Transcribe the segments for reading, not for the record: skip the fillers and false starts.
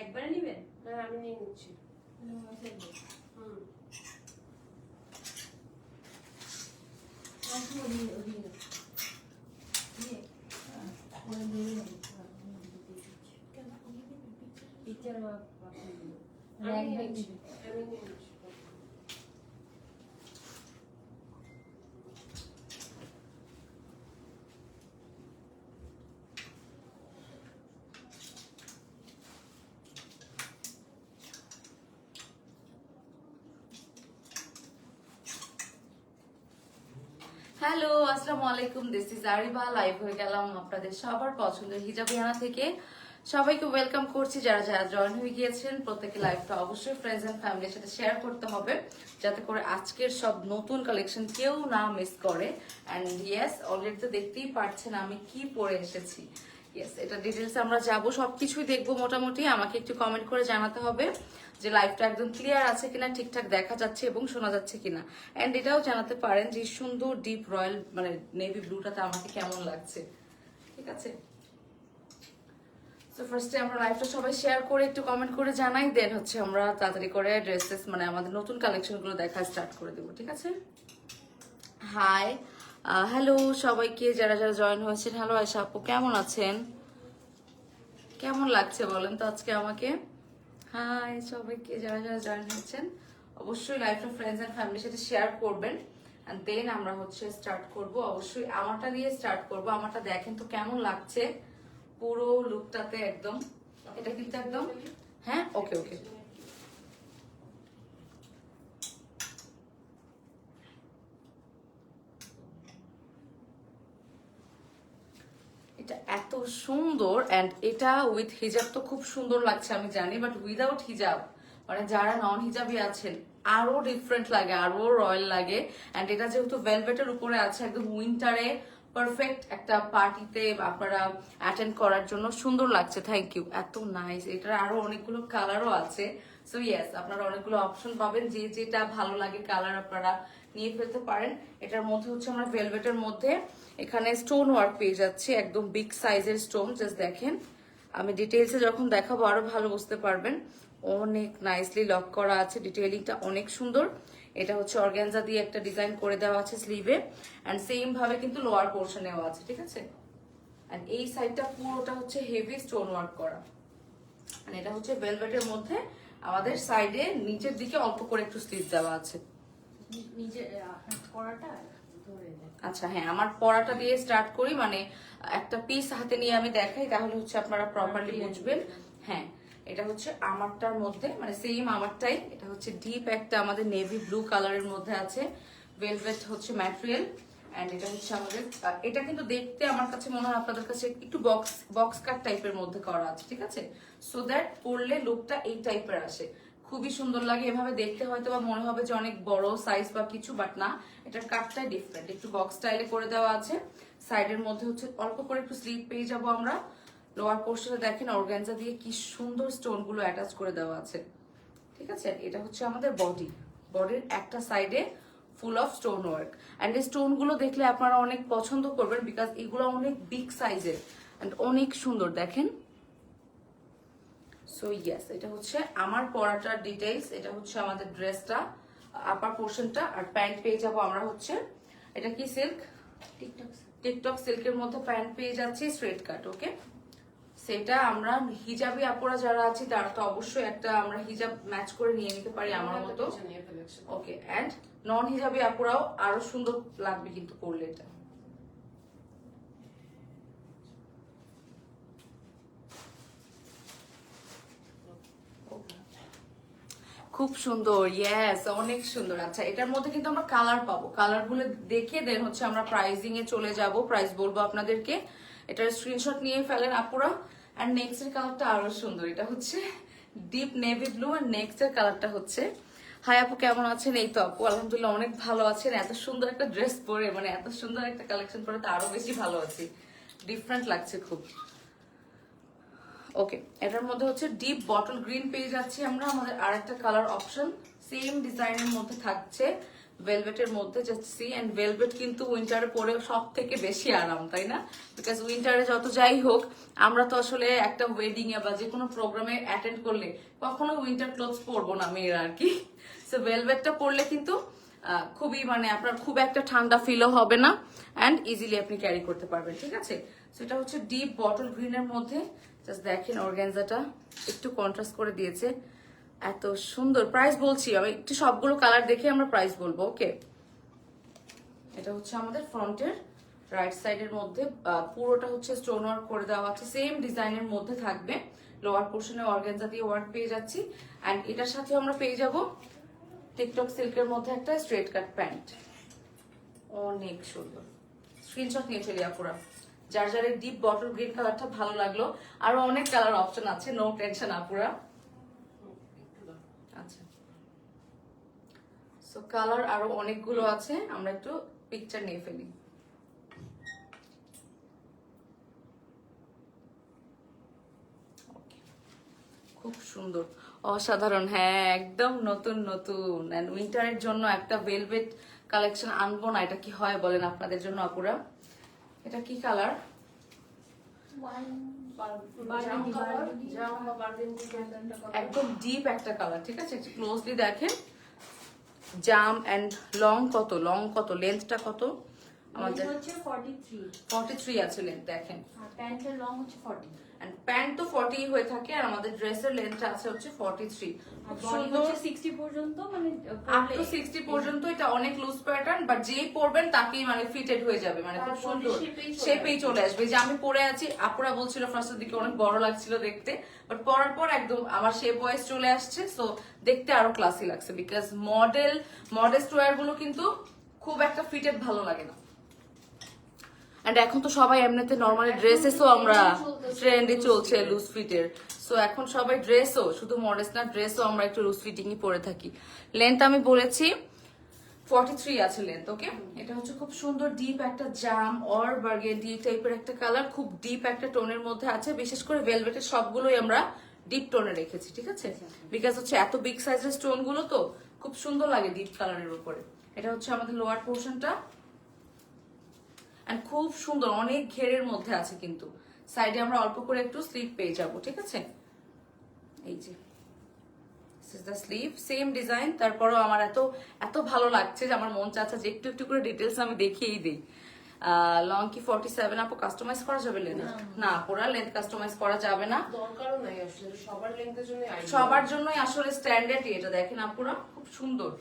একবারে নিবেন? না আমি নিয়ে নিচ্ছি। হুম। আমি নিয়ে নিচ্ছি। হ্যালো, আসসালামু আলাইকুম। This is আরিবা। লাইভ হয়ে গেলাম আপনাদের সবার পছন্দের হিজাবিয়ানা থেকে। সবাইকে ওয়েলকাম করছি। যারা যারা জয়েন হয়ে গিয়েছেন প্রত্যেকে লাইভটা অবশ্যই ফ্রেন্ডস এন্ড ফ্যামিলির সাথে শেয়ার করতে হবে, যাতে করে আজকের সব নতুন কালেকশন কেউ না মিস করে। অ্যান্ড ইয়েস, অলরেডি তো দেখতেই পারছেন আমি কি পরে এসেছি। ইয়েস, এটা ডিটেলস আমরা যাবো, সবকিছুই দেখবো মোটামুটি। আমাকে একটু কমেন্ট করে জানাতে হবে যে লাইভটা একদম ক্লিয়ার আছে কিনা, ঠিকঠাক দেখা যাচ্ছে এবং শোনা যাচ্ছে কিনা। এন্ড এটাও জানাতে পারেন যে সুন্দর ডিপ রয়্যাল মানে নেভি ব্লুটাতে আমাকে কেমন লাগছে। ঠিক আছে, সো ফার্স্টে আমরা লাইভটা সবাই শেয়ার করে একটু কমেন্ট করে জানাই, দেন হচ্ছে আমরা তাড়াতাড়ি করে ড্রেসেস মানে আমাদের নতুন কালেকশনগুলো দেখা স্টার্ট করে দেবো। ঠিক আছে, হাই, হ্যালো সবাইকে যারা যারা জয়েন হয়েছেন। হ্যালো আয়শা আপু, কেমন আছেন? কেমন লাগছে বলেন তো আজকে আমাকে? হাই সবাইকে যারা যারা জয়েন হয়েছেন, অবশ্যই লাইফটা ফ্রেন্ডস এন্ড ফ্যামিলির সাথে শেয়ার করবেন। এন্ড দেন আমরা হচ্ছে স্টার্ট করব। অবশ্যই আমারটা দিয়ে স্টার্ট করব। আমারটা দেখেন তো কেমন লাগছে পুরো লুকটাতে একদম। এটা কিন্তু একদম, হ্যাঁ ওকে ওকে। এটা এত সুন্দর, এন্ড এটা উইথ হিজাব তো খুব সুন্দর লাগছে আমি জানি, বাট উইদাউট হিজাব মানে যারা নন হিজাবি আছেন আরো ডিফারেন্ট লাগে, আরো রয়্যাল লাগে। এন্ড এটা যেহেতু ভেলভেটের উপরে আছে, একদম উইন্টারে পারফেক্ট একটা পার্টিতে আপনারা অ্যাটেন্ড করার জন্য সুন্দর লাগছে। থ্যাংক ইউ, এত নাইস। এটার আরো অনেকগুলো কালারও আছে। সো ইয়েস, আপনারা অনেকগুলো অপশন পাবেন, যে যেটা ভালো লাগে কালার আপনারা নিয়ে ফেলতে পারেন। এটার মধ্যে হচ্ছে আমরা ভেলভেটের মধ্যে এখানে স্টোন ওয়ার্ক পেয়ে যাচ্ছি, একদম বিগ সাইজের স্টোন। জাস্ট দেখেন, আমি ডিটেইলসে যখন দেখাবো আরো ভালো বুঝতে পারবেন। অনেক নাইসলি লক করা আছে, ডিটেইলিংটা অনেক সুন্দর। এটা হচ্ছে অর্গানজা দিয়ে একটা ডিজাইন করে দেওয়া আছে স্লিভে, এন্ড সেম ভাবে কিন্তু লোয়ার পোর্শনেও আছে। ঠিক আছে, এন্ড এই সাইডটা পুরোটা হচ্ছে হেভি স্টোন ওয়ার্ক করা। মানে এটা হচ্ছে ভেলভেটের মধ্যে আমাদের সাইডে নিচের দিকে অল্প করে একটু স্লিভ দেওয়া আছে। আচ্ছা হ্যাঁ, আমার পরাটা দিয়ে স্টার্ট করি, মানে একটা পিস হাতে নিয়ে আমি দেখাই, তাহলে হচ্ছে আপনারা প্রপারলি বুঝবেন। হ্যাঁ, এটা হচ্ছে আমারটার মধ্যে মানে সেম আমারটাই। এটা হচ্ছে ডিপ একটা আমাদের নেভি ব্লু কালারের মধ্যে আছে, ভেলভেট হচ্ছে ম্যাটেরিয়াল। এন্ড এটা হচ্ছে আমাদের, এটা কিন্তু দেখতে আমার কাছে মনে হয় আপনাদের কাছে একটু বক্স কাট টাইপের মধ্যে করা আছে। ঠিক আছে, সো দ্যাট পরলে লুকটা এই টাইপের আসে, খুবই সুন্দর লাগে। এভাবে দেখতে হয়তো বা মনে হবে যে অনেক বড় সাইজ বা কিছু, বাট না, এটার কাটটাই ডিফারেন্ট, একটু বক্স স্টাইলে করে দেওয়া আছে। সাইডের মধ্যে হচ্ছে অল্প করে একটু স্লিভ পেয়ে যাবো আমরা। লোয়ার পোর্শনে দেখেন অর্গানজা দিয়ে কি সুন্দর স্টোন গুলো অ্যাটাচ করে দেওয়া আছে। ঠিক আছে, এটা হচ্ছে আমাদের বডির একটা সাইডে full of stone work. And এই স্টোন গুলো দেখলে আপনারা অনেক পছন্দ করবেন, বিকজ এগুলো অনেক বিগ সাইজের অ্যান্ড অনেক সুন্দর দেখেন। সো ইয়েস, এটা হচ্ছে আমার পরাটার ডিটেইলস। এটা হচ্ছে আমাদের ড্রেসটা, আপার পোর্শনটা। আর প্যান্ট পেয়ে যাবো আমরা হচ্ছে, এটা কি সিল্ক, টিকটক সিল্কের মধ্যে প্যান্ট পেয়ে যাচ্ছি স্ট্রেট কাট। ওকে, সেটা আমরা হিজাবি আপুরা যারা আছি তারা তো অবশ্যই একটা আমরা হিজাব ম্যাচ করে নিয়ে নিতে পারি আমার মতো। ওকে, এন্ড নন হিজাবি আপুরাও আরো সুন্দর লাগবে কিন্তু পরলে এটা। খুব সুন্দর, ইয়েস অনেক সুন্দর। আচ্ছা, এটার মধ্যে কিন্তু আমরা কালার পাবো, কালার গুলো দেখে দেন হচ্ছে আমরা প্রাইজিং এ চলে যাব, প্রাইস বলবো আপনাদেরকে। এটার স্ক্রিনশট নিয়ে ফেলেন আপুরা। আর নেক্সট এর কালারটা আরো সুন্দর, এটা হচ্ছে ডিপ নেভি ব্লু। আর নেক্সট এর কালারটা হচ্ছে, হাই আপু কেমন আছেন? এই তো আপু আলহামদুলিল্লাহ অনেক ভালো আছেন। এত সুন্দর একটা ড্রেস পরে মানে এত সুন্দর একটা কালেকশন পরে তো আরো বেশি ভালো আছি, ডিফারেন্ট লাগছে খুব। ওকে, এটার মধ্যে হচ্ছে ডিপ বটল গ্রিন পেয়ে যাচ্ছি আমরা। আমাদের আরেকটা কালার অপশন সেম ডিজাইনের মধ্যে থাকছে, ভেলভেটের মধ্যে জাস্ট সি। এন্ড ভেলভেট কিন্তু উইন্টারে পরে সব থেকে বেশি আরাম, তাই না? বিকজ উইন্টারে যত যাই হোক আমরা তো আসলে একটা ওয়েডিং এ বা যে কোনো প্রোগ্রামে অ্যাটেন্ড করলে কখনো উইন্টার ক্লোথস পরবো না মেয়েরা আর কি। সো ভেলভেটটা পরলে কিন্তু খুবই মানে আপনার খুব একটা ঠান্ডা ফিলও হবে না অ্যান্ড ইজিলি আপনি ক্যারি করতে পারবেন, ঠিক আছে? সেটা হচ্ছে ডিপ বটল গ্রিনের মধ্যে। জাস্ট দেখেন অর্গানজাটা একটু কন্ট্রাস্ট করে দিয়েছে, এত সুন্দর। প্রাইস বলছি আমি একটু সবগুলো কালার দেখে আমরা প্রাইস বলবো, ওকে? এটা হচ্ছে আমাদের ফ্রন্টের রাইট সাইডের মধ্যে পুরোটা হচ্ছে স্টোন ওয়ার্ক করে দেওয়া আছে, সেম ডিজাইনের মধ্যে থাকবে। লোয়ার পোর্শনে অর্গানজা দিয়ে ওয়ার্ক পেয়ে যাচ্ছি অ্যান্ড এটার সাথে আমরা পেয়ে যাব টিকটক সিল্কের মধ্যে একটা স্ট্রেট কাট প্যান্ট। অনেক সুন্দর, স্ক্রিনশট নিয়ে ফেলি আপুরা। যার যার ডিপ বটল গ্রিন কালারটা ভালো লাগলো, আরো অনেক কালার অপশন আছে, নো টেনশন আপুরা। আচ্ছা, সো কালার আরো অনেকগুলো আছে, আমরা একটু পিকচার নিয়ে ফেলি। খুব সুন্দর, অসাধারণ, হ্যাঁ একদম নতুন নতুন। এন্ড উইন্টারের জন্য একটা ভেলভেট কালেকশন আনবো না, এটা কি হয় বলেন আপনাদের জন্য আপুরা? এটা কি কালার? একদম ডিপ একটা কালার, ঠিক আছে? ক্লোজলি দেখেন, জাম এন্ড লং কত, লং কত, লেন্থটা কত আমাদের? 43 আছে লেন্থ, দেখেন। প্যান্টের লং হচ্ছে 40 এন্ড প্যান্ট তো 40 হয়ে থাকে আর আমাদের ড্রেসের লেন্থটা আছে হচ্ছে 43। সুন্দর, 60 পর্যন্ত, মানে আপ টু 60 পর্যন্ত। এটা অনেক লুজ প্যাটার্ন, বাট যেই পরবেন তাকেই মানে ফিটেড হয়ে যাবে, মানে খুব সুন্দর শেপেই চলে আসবে। যে আমি পরে আছি, আপুরা বলছিল ফার্স্টের দিকে অনেক বড় লাগছিল দেখতে, বাট পরার পর একদম আমার শেপ ওয়াইজ চলে আসছে, সো দেখতে আরো ক্লাসি লাগছে। বিকজ মডেস্ট ওয়্যার গুলো কিন্তু খুব একটা ফিটেড ভালো লাগে না। এন্ড এখন তো সবাই এমনিতে নরমালি ড্রেসেসও আমরা ট্রেন্ডে চলছে লুজ ফিটের, সো এখন সবাই ড্রেসও, শুধু মডেস্ট না ড্রেসও আমরা একটু লুজ ফিটিংই পরে থাকি। লেন্থ আমি বলেছি 43 আছে লেন্থ, ওকে? এটা হচ্ছে খুব সুন্দর ডিপ একটা জাম অর বার্গেন্ডি টাইপের একটা কালার, খুব ডিপ একটা টোনের মধ্যে আছে। বিশেষ করে ভেলভেটের সবগুলোই আমরা ডিপ টোনে রেখেছি, ঠিক আছে? বিকজ হচ্ছে এত বিগ সাইজের স্টোন গুলো তো খুব সুন্দর লাগে ডিপ কালারের উপরে। এটা হচ্ছে আমাদের লোয়ার পোর্শনটা, এন্ড খুব সুন্দর, অনেক ঘেরের মধ্যে আছে, কিন্তু সাইডে আমরা অল্প করে একটু স্লিভ পেয়ে যাব, ঠিক আছে? এই যে দ্য স্লিভ, সেম ডিজাইন। তারপরেও আমার এত ভালো লাগছে যে আমার মন চাচ্ছে যে একটু একটু করে ডিটেলস আমি দেখিয়েই দিই। লং কি 47 আপু কাস্টমাইজ করা যাবে লেন্থ? না, পুরা লেন্থ কাস্টমাইজ করা যাবে না, দরকারও নাই আসলে, সবার লেন্থের জন্য সবার জন্যই আসলে স্ট্যান্ডার্ড। এটা দেখেন আপুরা, খুব সুন্দর।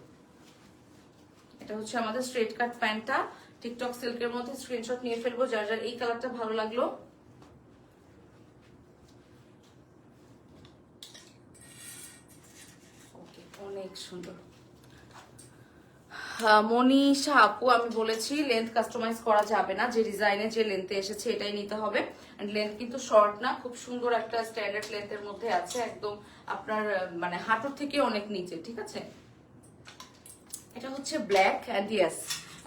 এটা হচ্ছে আমাদের স্ট্রেট কাট প্যান্টটা, টিকটক সিল্কের মধ্যে। স্ক্রিনশট নিয়ে ফেলবো যার যার এই কালারটা ভালো লাগলো। ওকে, অনেক সুন্দর। মনীষা আপু, আমি বলেছি লেন্থ কাস্টমাইজ করা যাবে না, যে ডিজাইনে যে লেন্থে এসেছে এটাই নিতে হবে। এন্ড লেন্থ কিন্তু শর্ট না, খুব সুন্দর একটা স্ট্যান্ডার্ড লেন্থের মধ্যে আছে, একদম আপনার মানে হাঁটুর থেকে অনেক নিচে, ঠিক আছে? এটা হচ্ছে ব্ল্যাক এন্ড ইয়েস,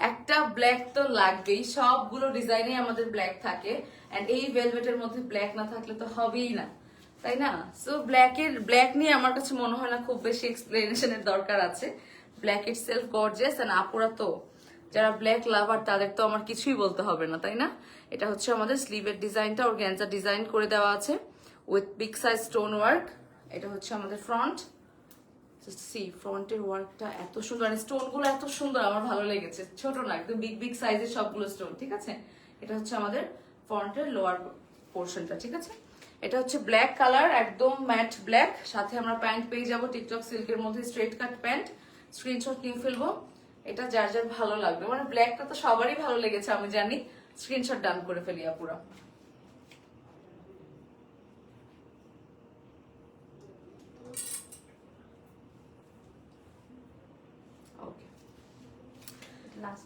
একটা ব্ল্যাক তো লাগবেই, সবগুলো ডিজাইনে আমাদের ব্ল্যাক থাকে। এন্ড এই ভেলভেটের মধ্যে ব্ল্যাক না থাকলে তো হবেই না, তাই না? সো ব্ল্যাক নিয়ে আমার কাছে মনে হয় না খুব বেশি এক্সপ্লেনেশনের দরকার আছে। Black itself gorgeous, and আপুরা তো যারা ব্ল্যাক লাভার তাদের তো আমার কিছুই বলতে হবে না, তাই না? এটা হচ্ছে আমাদের স্লিভের ডিজাইনটা, অর্গানজা ডিজাইন করে দেওয়া আছে with big size stone work. এটা হচ্ছে আমাদের ফ্রন্ট, সি ফ্রন্টের ওয়ার্কটা এত সুন্দর, স্টোন গুলো এত সুন্দর, আমার ভালো লেগেছে। ছোট না, একদম বিগ বিগ সাইজের সবগুলো স্টোন, ঠিক আছে? এটা হচ্ছে আমাদের ফ্রন্টের লোয়ার পোর্শনটা, ঠিক আছে? এটা হচ্ছে ব্ল্যাক কালার, একদম ম্যাট ব্ল্যাক, সাথে আমরা প্যান্ট পেয়ে যাবো টিকটক সিল্কের মধ্যে স্ট্রেট কাট প্যান্ট। স্ক্রিনশট নিয়ে ফেলবো, এটা যার যার ভালো লাগবে। মানে ব্ল্যাকটা তো সবারই ভালো লেগেছে আমি জানি, স্ক্রিনশট ডান করে ফেলি আপুরা।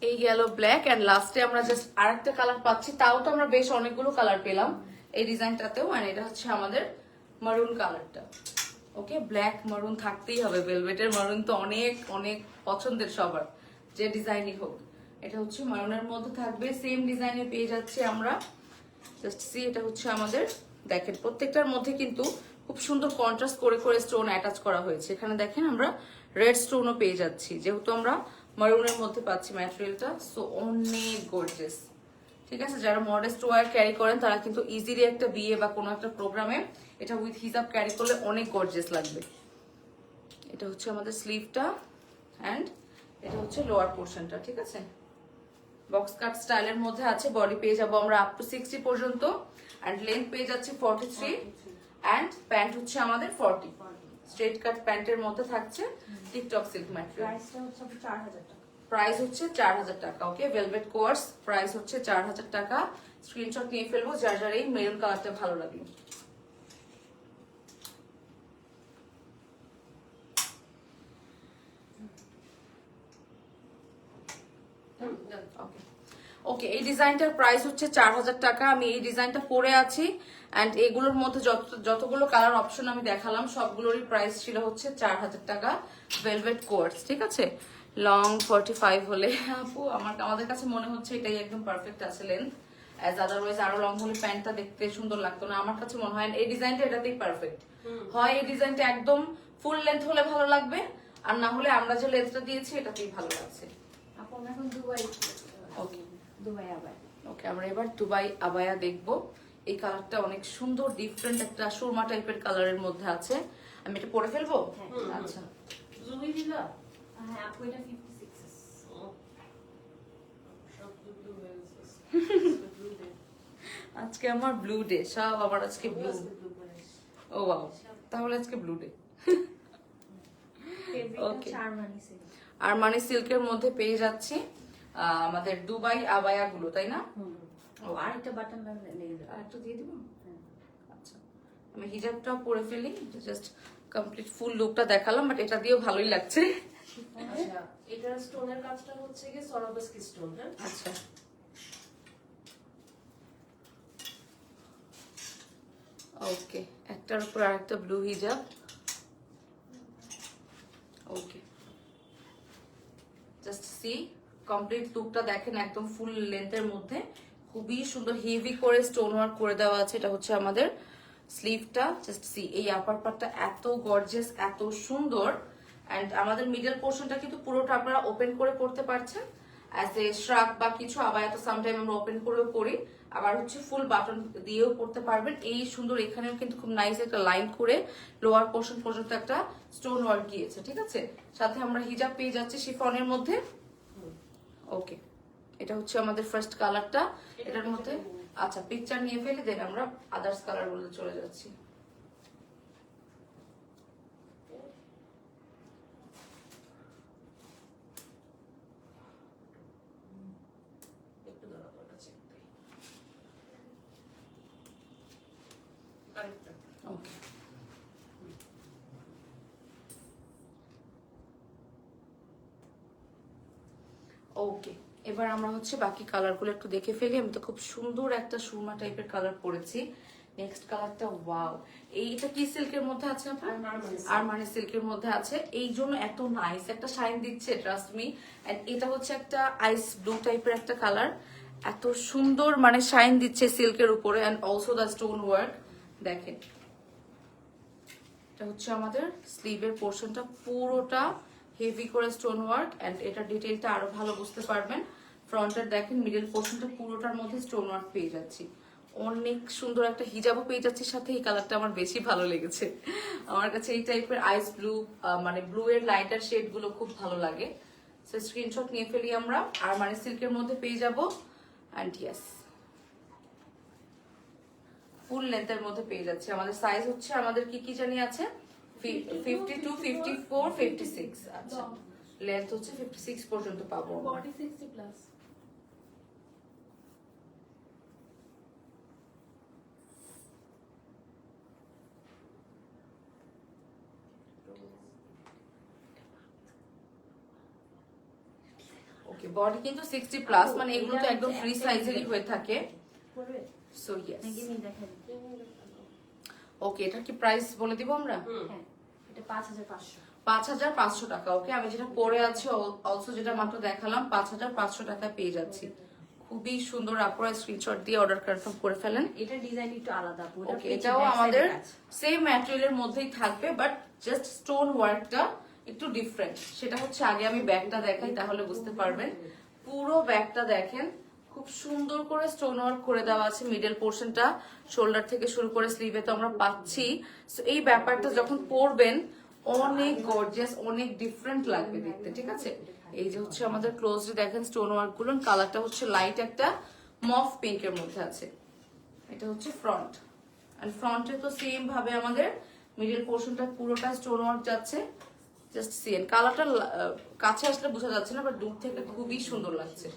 এই গেল ব্ল্যাক, এন্ড লাস্টে আমরা জাস্ট আরেকটা কালার পাচ্ছি, তাও তো আমরা বেশ অনেকগুলো কালার পেলাম এই ডিজাইনটাতেও। এন্ড এটা হচ্ছে আমাদের মারুন কালারটা, ওকে? ব্ল্যাক মারুন থাকতেই হবে, ভেলভেটের মারুন তো অনেক অনেক পছন্দের সবার, যে ডিজাইনই হোক। এটা হচ্ছে মারুনের মধ্যে থাকবে, সেম ডিজাইনে পেয়ে যাচ্ছি আমরা। জাস্ট সি, এটা হচ্ছে আমাদের, দেখেন প্রত্যেকটার মধ্যে কিন্তু খুব সুন্দর কন্ট্রাস্ট করে করে স্টোন অ্যাটাচ করা হয়েছে। এখানে দেখেন আমরা রেড স্টোনও পেয়ে যাচ্ছি, যেহেতু আমরা মারুনের মধ্যে পাচ্ছি ম্যাটেরিয়ালটা, সো অনেক গর্জিয়াস। ঠিক আছে, যারা মডেস্ট ওয়্যার ক্যারি করেন তারা কিন্তু ইজিলি একটা বিয়ে বা কোনো একটা প্রোগ্রামে এটা উইথ হিজাব ক্যারি করলে অনেক গর্জিয়াস লাগবে। এটা হচ্ছে আমাদের স্লিভটা অ্যান্ড এটা হচ্ছে লোয়ার পোর্শনটা। ঠিক আছে, বক্স কাট স্টাইলের মধ্যে আছে। বডি পেয়ে যাবো আমরা আপ টু 60 পর্যন্ত অ্যান্ড লেন্থ পেয়ে যাচ্ছে 43 অ্যান্ড প্যান্ট হচ্ছে আমাদের 40। স্ট্রেট কাট প্যান্টের মধ্যে থাকছে টিকটক সিল্ক ম্যাটেরিয়াল। প্রাইসটা হচ্ছে 4000 টাকা। প্রাইস হচ্ছে 4000 টাকা। ওকে, ভেলভেট কোয়ার্স, প্রাইস হচ্ছে 4000 টাকা। স্ক্রিনশট নিয়ে ফেলবো যার যার এই মেরুন কালারটা ভালো লাগলো। ওকে ওকে, এই ডিজাইনটার প্রাইস হচ্ছে 4000 টাকা। আমি এই ডিজাইনটা পরে আছি অ্যান্ড এগুলোর মধ্যে যতগুলো কালার অপশন আমি দেখালাম সবগুলোরই প্রাইস ছিল হচ্ছে 4000 টাকা। ভেলভেট কোয়ার্স, ঠিক আছে, লং 45 হলে আপু আমাদের কাছে মনে হচ্ছে এটাই একদম পারফেক্ট আছে লেন্থ, অ্যাজ আদারওয়াইজ আরো লং হলে প্যান্টটা দেখতে সুন্দর লাগতো না। আমার কাছে মনে হয় এই ডিজাইনটা এটাতেই পারফেক্ট হয়। এই ডিজাইনটা একদম ফুল লেন্থ হলে ভালো লাগবে, আর না হলে আমরা যে লেন্থটা দিয়েছি এটাতেই ভালো লাগছে। আপু আমরা এখন দুবাই ওকে দুবাই আবার ওকে, আমরা এবার দুবাই আবায়া দেখবো। এই কালারটা অনেক সুন্দর, ডিফারেন্ট একটা সুরমা টাইপের কালারের মধ্যে আছে। আমি এটা পরে ফেলবো। আচ্ছা, জুই দিলা হ্যাঁ আপু এটা 56 সব ব্লু হয়ে গেছে। ব্লু দে আজকে আমার ব্লু ডে, সব আবার আজকে ব্লু। ব্লু করে ও ওয়াও, তাহলে আজকে ব্লু ডে। Favourite Okay. হচ্ছে আরমানি সিল্ক। আরমানি সিল্কের মধ্যে পেয়ে যাচ্ছি আমাদের দুবাই আবায়া গুলো, তাই না? ও আরেকটা বাটন লেগে যাবে। আর একটু দিয়ে দিব। আচ্ছা, আমি হিজাবটা পরে ফেলি, জাস্ট কমপ্লিট ফুল লুকটা দেখালাম, বাট এটা দিয়েও ভালোই লাগছে। আচ্ছা, এটার স্টোনের কাজটা হচ্ছে কি সরাবস্কি স্টোন। হ্যাঁ, আচ্ছা, ওকে, একটার উপর আরেকটা ব্লু হিজাব। ওকে, জাস্ট সি কমপ্লিট লুকটা দেখেন, একদম ফুল লেন্থের মধ্যে খুবই সুন্দর হেভি করে স্টোন ওয়ার্ক করে দেওয়া আছে। এটা হচ্ছে আমাদের স্লিভটা, জাস্ট সি এই আপার পার্টটা এত গর্জিয়াস, এত সুন্দর। অ্যান্ড আমাদের মিডল পোর্শনটা কিন্তু পুরোটা আপনারা ওপেন করে পড়তে পারছেন অ্যাজ এ শ্রাক বা কিছু, আবার এত সামটাইম আমরা ওপেন করেও পরি, আবার হচ্ছে ফুল বাটন দিয়েও পড়তে পারবেন। এই সুন্দর এখানেও কিন্তু খুব নাইস একটা লাইন করে লোয়ার পোর্শন পর্যন্ত একটা স্টোন ওয়ার্ক গিয়েছে। ঠিক আছে, সাথে আমরা হিজাব পেয়ে যাচ্ছি শিফনের মধ্যে। ওকে, এটা হচ্ছে আমাদের ফার্স্ট কালারটা এটার মধ্যে। আচ্ছা, পিকচার নিয়ে ফেলে দেন, আমরা আদার্স কালার গুলোতে চলে যাচ্ছি। একটু দাঁড়াও, ওটা চেক করি। আরেকটা ওকে, ওকে, এবার আমরা হচ্ছে বাকি কালারগুলো একটু দেখে ফেলি। আমি তো খুব সুন্দর একটা সুরমা টাইপের কালার পরেছি। নেক্সট কালারটা ওয়াও, এইটা কি সিল্কের মধ্যে আছে আপনার? আরমানি সিল্কের মধ্যে আছে, এই জন্য এত নাইস একটা শাইন দিচ্ছে, ট্রাস্ট মি। এন্ড এটা হচ্ছে একটা আইস ব্লু টাইপের একটা কালার, এত সুন্দর মানে শাইন দিচ্ছে সিল্কের উপরে। And also the stone work দেখেন। এটা হচ্ছে আমাদের স্লিভের পোর্শনটা, পুরোটা হেভি করে স্টোন ওয়ার্ক। এন্ড এটা ডিটেইলটা আরো ভালো বুঝতে পারবেন। ফ্রন্টের দেখেন মিডল পোর্শনটা পুরোটার মধ্যে স্টোন ওয়ার্ক পেয়ে যাচ্ছি। অনেক সুন্দর একটা হিজাবও পেয়ে যাচ্ছি সাথে। এই কালারটা আমার বেশি ভালো লেগেছে, আমার কাছে এই টাইপের আইস ব্লু মানে ব্লু এর লাইটার শেড গুলো খুব ভালো লাগে। সো স্ক্রিনশট নিয়ে ফেলি আমরা। আর মানে সিল্কের মধ্যে পেয়ে যাব এন্ড ইয়েস ফুল লেন্থের মধ্যে পেয়ে যাচ্ছে। আমাদের সাইজ হচ্ছে আমাদের কি কি জানি আছে 52, 54, 56। আচ্ছা, লেন্থ হচ্ছে 56 পর্যন্ত পাবো আমরা। Body 60 plus. ওকে, বডি কিন্তু 60 প্লাস, মানে এগুলো তো একদম ফ্রি সাইজেরই হয়ে থাকে। পড়বে সো ইয়েস, নাকি আমি দেখাই দিই। ওকে, এটা কি প্রাইস বলে দিব আমরা? হ্যাঁ এটা 5500। 5500 টাকা। ওকে, আমি যেটা পরে আছি অলসো যেটা মাত্র দেখালাম 5500 টাকা পেয়ে যাচ্ছি। খুবই সুন্দর। আপনারা স্ক্রিনশট দিয়ে অর্ডার কনফার্ম করে ফেলেন। এটা ডিজাইন একটু আলাদা। ওকে, এটাও আমাদের সেম ম্যাটেরিয়ালের মধ্যেই থাকবে, বাট জাস্ট স্টোন ওয়ার্কটা একটু ডিফারেন্ট। সেটা হচ্ছে আগে আমি ব্যাগটা দেখাই, তাহলে বুঝতে পারবেন। পুরো ব্যাগটা দেখেন, খুব সুন্দর করে স্টোন ওয়ার্ক করে দেওয়া আছে। মিডল পোর্শনটা শোল্ডার থেকে শুরু করে স্লিভে তো আমরা পাচ্ছি। সো এই ব্যাপারটা যখন পরবেন অনেক গর্জিয়াস, অনেক ডিফারেন্ট লাগবে দেখতে, ঠিক আছে। এই যে হচ্ছে আমাদের ক্লোজলি দেখেন স্টোন ওয়ার্ক গুলো, কালারটা হচ্ছে লাইট একটা মফ পিঙ্কের মধ্যে আছে। এটা হচ্ছে ফ্রন্ট, আর ফ্রন্টে তো সেম ভাবে আমাদের মিডল পোর্শনটা পুরোটা স্টোন ওয়ার্ক যাচ্ছে। জাস্ট সিএন কালারটা কাছে আসলে বোঝা যাচ্ছে না, বাট দূর থেকে খুবই সুন্দর লাগছে।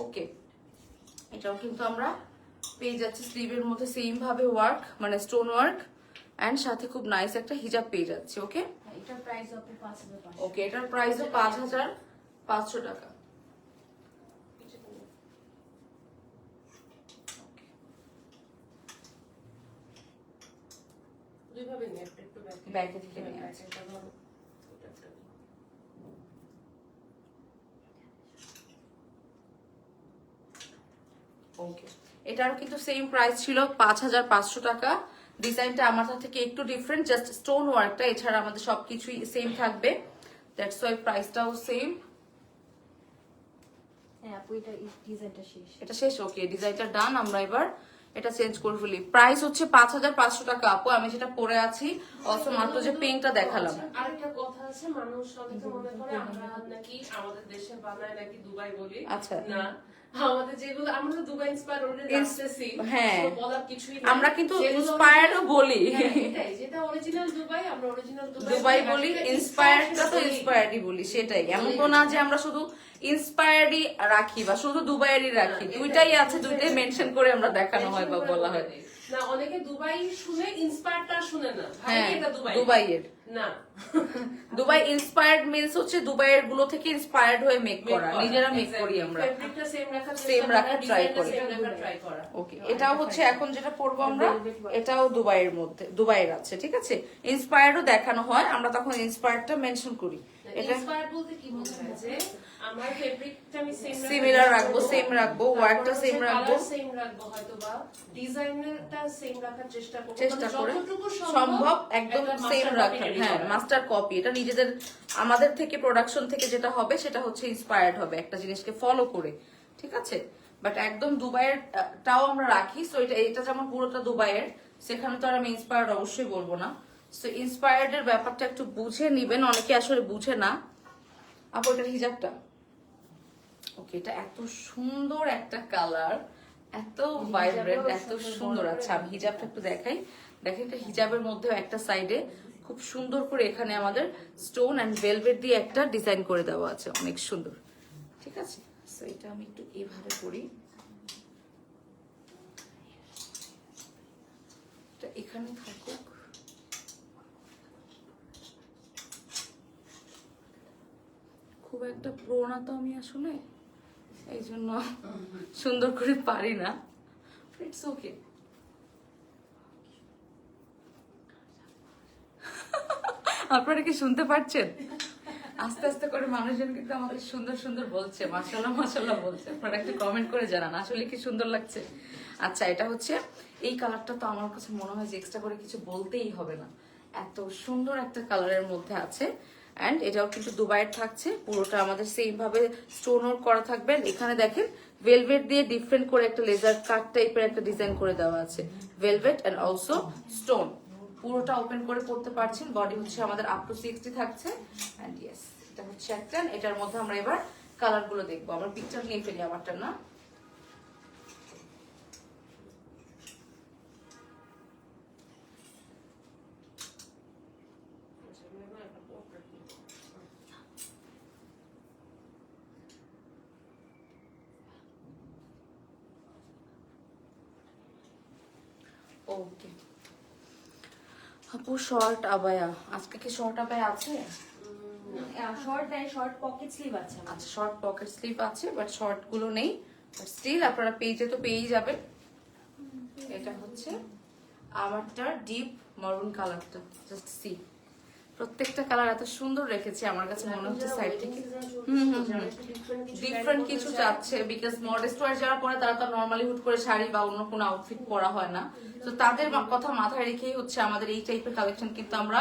ওকে, এটাও কিন্তু আমরা পেয়ে যাচ্ছি স্লিভের মধ্যে সেম ভাবে ওয়ার্ক, মানে স্টোন ওয়ার্ক, এন্ড সাথে খুব নাইস একটা হিজাব পেয়ে যাচ্ছে। ওকে, এটার প্রাইস আপু 5500। ওকে, এটার প্রাইস 5500 টাকা। দুইভাবে নিয়ে একটু ব্যাগে থেকে নিয়ে আছে। এটা ধরো, এটা একটা। ওকে, এটারও কিন্তু সেম প্রাইস ছিল 5500 টাকা। ডিজাইনটা আমার থেকে একটু ডিফারেন্ট, জাস্ট স্টোন ওয়ার্কটা, এছাড়া আমাদের সবকিছুই সেম থাকবে। দ্যাটস ওয়াই প্রাইসটাও সেম। হ্যাঁ আপু, এটা ডিজাইনটা শেষ। এটা শেষ। ওকে, ডিজাইনটা ডান। আমরা এবার এটা চেঞ্জ করে ফেলি। প্রাইস হচ্ছে 5500 টাকা আপু। আমি যেটা পরে আছি অলসো মাত্র যে পিঙ্কটা দেখালাম। আরেকটা কথা আছে, মানুষ অনেকে মনে করে আমরা নাকি আমাদের দেশে বানায় নাকি দুবাই বলি। আচ্ছা। না, আমাদের যেগুলো আমরা তো দুবাই ইন্সপায়ার অলরেডি আসতেছি। হ্যাঁ, বলার কিছুই নেই। আমরা কিন্তু ইন্সপায়ার্ডও বলি। হ্যাঁ, এটাই, যেটা অরিজিনাল দুবাই আমরা অরিজিনাল দুবাই বলি, ইন্সপায়ার্ডটা তো ইন্সপায়ার্ডই বলি। সেটাই, এমন তো না যে আমরা শুধু ইন্সপায়ার্ডই রাখি বা শুধু দুবাইয়েরই রাখি। দুইটাই আছে, দুইটাই মেনশন করে আমরা দেখানো হয় বা বলা হয়। না, অনেকে দুবাই শুনে ইন্সপায়ারটা শুনে না, ভাই হ্যাঁ, এটা দুবাই দুবাইয়ের না। দুবাই ইন্সপায়ার্ড মিন্স হচ্ছে দুবাইয়ের গুলো থেকে ইন্সপায়ার্ড হয়ে মেক করা, নিজেরা মেক করি আমরা। ফেব্রিকটা সেম রাখার Same রাখার try করি। ট্রাই করা। ওকে, এটাও হচ্ছে এখন যেটা পরবো আমরা, এটাও দুবাইয়ের মধ্যে, দুবাইয়ের আছে, ঠিক আছে। ইন্সপায়ার্ডও দেখানো হয়, আমরা তখন ইন্সপায়ার্ডটা মেনশন করি। এটা ইন্সপায়ার বলতে কি বোঝায় যে আমার ফেব্রিকটা আমি সিমিলার রাখবো, সেম রাখবো, ওয়ার্কটা সেম রাখবো, সেম রাখবো হয়তো, বা ডিজাইনটা সেম রাখার চেষ্টা করব, চেষ্টা করে যতটুকু সম্ভব একদম সেম রাখার। হ্যাঁ, মাস্টার কপি। এটা নিজেদের, আমাদের থেকে প্রোডাকশন থেকে যেটা হবে সেটা হচ্ছে ইন্সপায়ার্ড হবে একটা জিনিসকে ফলো করে, ঠিক আছে। বাট একদম দুবাইয়ের টাও আমরা রাখি। সো এটা যেমন পুরোটা দুবাইয়ের, সেখানে তো আর আমি ইন্সপায়ার্ড অবশ্যই বলবো না। সো ইন্সপায়ার্ড এর ব্যাপারটা একটু বুঝে নিবেন, অনেকে আসলে বুঝে না। আপু এটার হিজাবটা, ওকে, এটা এত সুন্দর একটা কালার, এত ভাইব্রেন্ট, এত সুন্দর। আচ্ছা, আমি হিজাবটা একটু দেখাই। দেখেন, এটা হিজাবের মধ্যেও একটা সাইডে খুব সুন্দর করে এখানে আমাদের স্টোন এন্ড ভেলভেট দিয়ে একটা ডিজাইন করে দেওয়া আছে, অনেক সুন্দর, ঠিক আছে। সো এটা আমি একটু এইভাবে করি, এটা এখানে থাকুক। খুব একটা প্রো না তো আমি আসলে, এই জন্য সুন্দর করে পারি না। It's okay. আপনারা কি শুনতে পাচ্ছেন? আস্তে আস্তে করে মানুষজন কিন্তু আমাকে সুন্দর সুন্দর বলছে, মাশাআল্লাহ মাশাআল্লাহ বলছে। আপনারা একটু কমেন্ট করে জানান আসলে কি সুন্দর লাগছে। আচ্ছা, এটা হচ্ছে এই কালারটা তো আমার কাছে মনে হয় যে এক্সট্রা করে কিছু বলতেই হবে না, এত সুন্দর একটা কালারের মধ্যে আছে। এন্ড এটাও কিন্তু দুবাইয়ের থাকছে, পুরোটা আমাদের সেম ভাবে স্টোন ওয়ার্ক করা থাকবে। এখানে দেখেন ভেলভেট দিয়ে ডিফারেন্ট করে একটা লেজার কাট টাইপের একটা ডিজাইন করে দেওয়া আছে, ভেলভেট এন্ড অলসো স্টোন। পুরোটা ওপেন করে পড়তে পারছেন। বডি হচ্ছে আমাদের আপ টু 60 থাকছে। এন্ড ইয়েস, এটা হচ্ছে একটা। এটার মধ্যে আমরা এবার কালার গুলো দেখবো। আমরা পিকচার নিয়ে ফেলি আমারটা না। ওকে আপু, শর্ট আবায়া, আজকে কি শর্ট আবায়া আছে? শর্ট নাই, শর্ট পকেট স্লিভ আছে। আচ্ছা, শর্ট পকেট স্লিভ আছে, বাট শর্ট গুলো নেই। বাট স্টিল আপনারা পেজে তো পেয়েই যাবেন। এটা হচ্ছে আমারটা ডিপ মারুন কালারটা, জাস্ট সি। প্রত্যেকটা কালার এত সুন্দর রেখেছি, আমার কাছে মনে হচ্ছে সাইড থেকে ডিফারেন্ট কিছু চাচ্ছে। বিকজ মডেস্ট ওয়্যার যারা পরে তারা তো নর্মালি হুট করে শাড়ি বা অন্য কোনো আউটফিট পরা হয় না। তো তাদের কথা মাথায় রেখেই হচ্ছে আমাদের এই টাইপের কালেকশন কিন্তু আমরা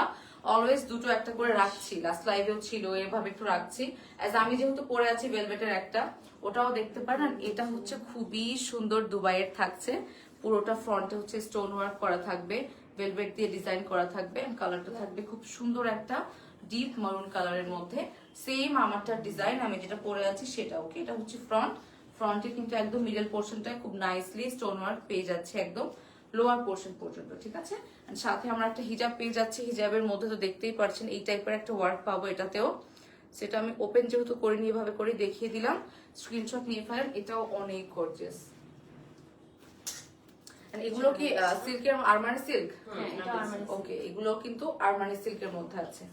অলওয়েজ দুটো একটা করে রাখছি, লাস্ট লাইভেও ছিল এভাবে একটু রাখছি। অ্যাজ আমি যেহেতু পরে আছি ভেলভেটের একটা, ওটাও দেখতে পারেন। এটা হচ্ছে খুবই সুন্দর দুবাইয়ের থাকছে, পুরোটা ফ্রন্টে হচ্ছে স্টোন ওয়ার্ক করা থাকবে, ভেলভেট দিয়ে ডিজাইন করা থাকবে, কালারটা থাকবে খুব সুন্দর একটা ডিপ মারুন কালারের মধ্যে। সেম আমারটার ডিজাইন আমি যেটা পরে আছি সেটা। ওকে, এটা হচ্ছে ফ্রন্টে কিন্তু একদম মিডল পোর্শনটায় খুব নাইসলি স্টোন ওয়ার্ক পেয়ে যাচ্ছে একদম লোয়ার পোর্শন পর্যন্ত, ঠিক আছে। আর সাথে আমরা একটা হিজাব পেয়ে যাচ্ছি, হিজাবের মধ্যে তো দেখতেই পাচ্ছেন এই টাইপের একটা ওয়ার্ক পাবো এটাতেও। সেটা আমি ওপেন যেহেতু করিনি এভাবে করে দেখিয়ে দিলাম, স্ক্রিনশট নিয়ে ফেলেন। এটাও অনেক গর্জিয়াস। এগুলো কি সিল্কের, আরমানি সিল্ক? হ্যাঁ, এটা আরমানি silk। ওকে, এগুলো কিন্তু আরমানি সিল্কের মধ্যে আছে।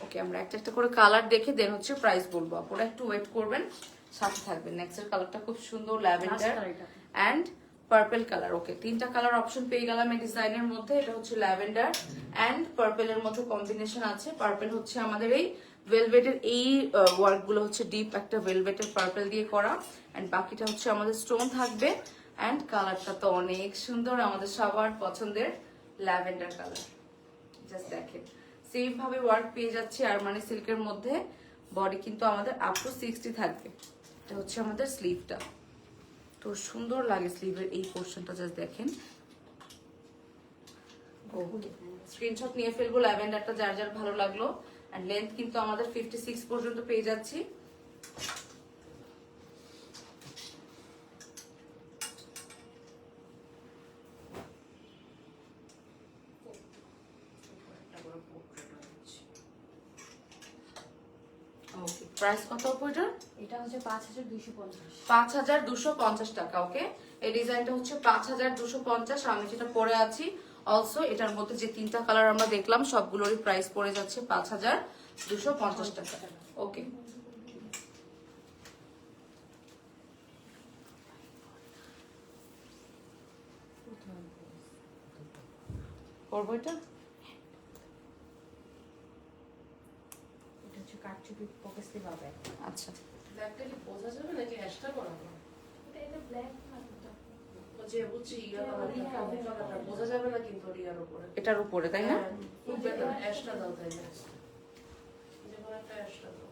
ওকে, আমরা একটা একটা করে কালার দেখে দেন হচ্ছে প্রাইস বলবো। আপনারা একটু ওয়েট করবেন, সাথে থাকবেন। নেক্সট এর কালারটা খুব সুন্দর, ল্যাভেন্ডার এন্ড পার্পল কালার। ওকে, তিনটা কালার অপশন পেয়ে গেলাম এই ডিজাইনের মধ্যে। এটা হচ্ছে ল্যাভেন্ডার এন্ড পার্পলের মধ্যে কম্বিনেশন আছে। পার্পল হচ্ছে আমাদের এই ভেলভেটের এই ওয়ার্ক গুলো হচ্ছে ডিপ একটা ভেলভেটের পার্পল দিয়ে করা, এন্ড বাকিটা হচ্ছে আমাদের স্টোন থাকবে। এন্ড কালারটা তো অনেক সুন্দর, আমাদের সবার পছন্দের ল্যাভেন্ডার কালার। জাস্ট দেখেন, সেম ভাবে ওয়ার্ক পেয়ে যাচ্ছে আরমানি সিল্কের মধ্যে। বডি কিন্তু আমাদের আপ টু 60 থাকবে। এটা হচ্ছে আমাদের স্লিভটা, তো সুন্দর লাগে স্লিভের এই পোর্শনটা, জাস্ট দেখেন। ওকে, স্ক্রিনশট নিয়ে ফেলবো ল্যাভেন্ডারটা যার যার ভালো লাগলো। এন্ড লেন্থ কিন্তু আমাদের 56 পর্যন্ত পেয়ে যাচ্ছি। ওকে, প্রাইস কত পড়বে? এটা হচ্ছে 5250। 5250 টাকা। ওকে, এই ডিজাইনটা হচ্ছে 5250। আমি যেটা পরে আছি অলসো এটার মধ্যে যে তিনটা কালার আমরা দেখলাম সবগুলোরই প্রাইস পড়ে যাচ্ছে 5250 টাকা। ওকে, করবো এটা। এটা হচ্ছে কাটচুপি পকেট স্লিভ হবে। আচ্ছা, ব্ল্যাকটা কি বোঝা যাবে নাকি অ্যাশটা করাবো? এটা ব্ল্যাক যে বুঝছি ইয়া কালারটা বোঝা যাবে না কিন্তু ইয়ার উপরে। এটার উপরে তাই না? খুবই না, অ্যাশটা দাও তাই না? যে কোনো একটা অ্যাশটা দাও।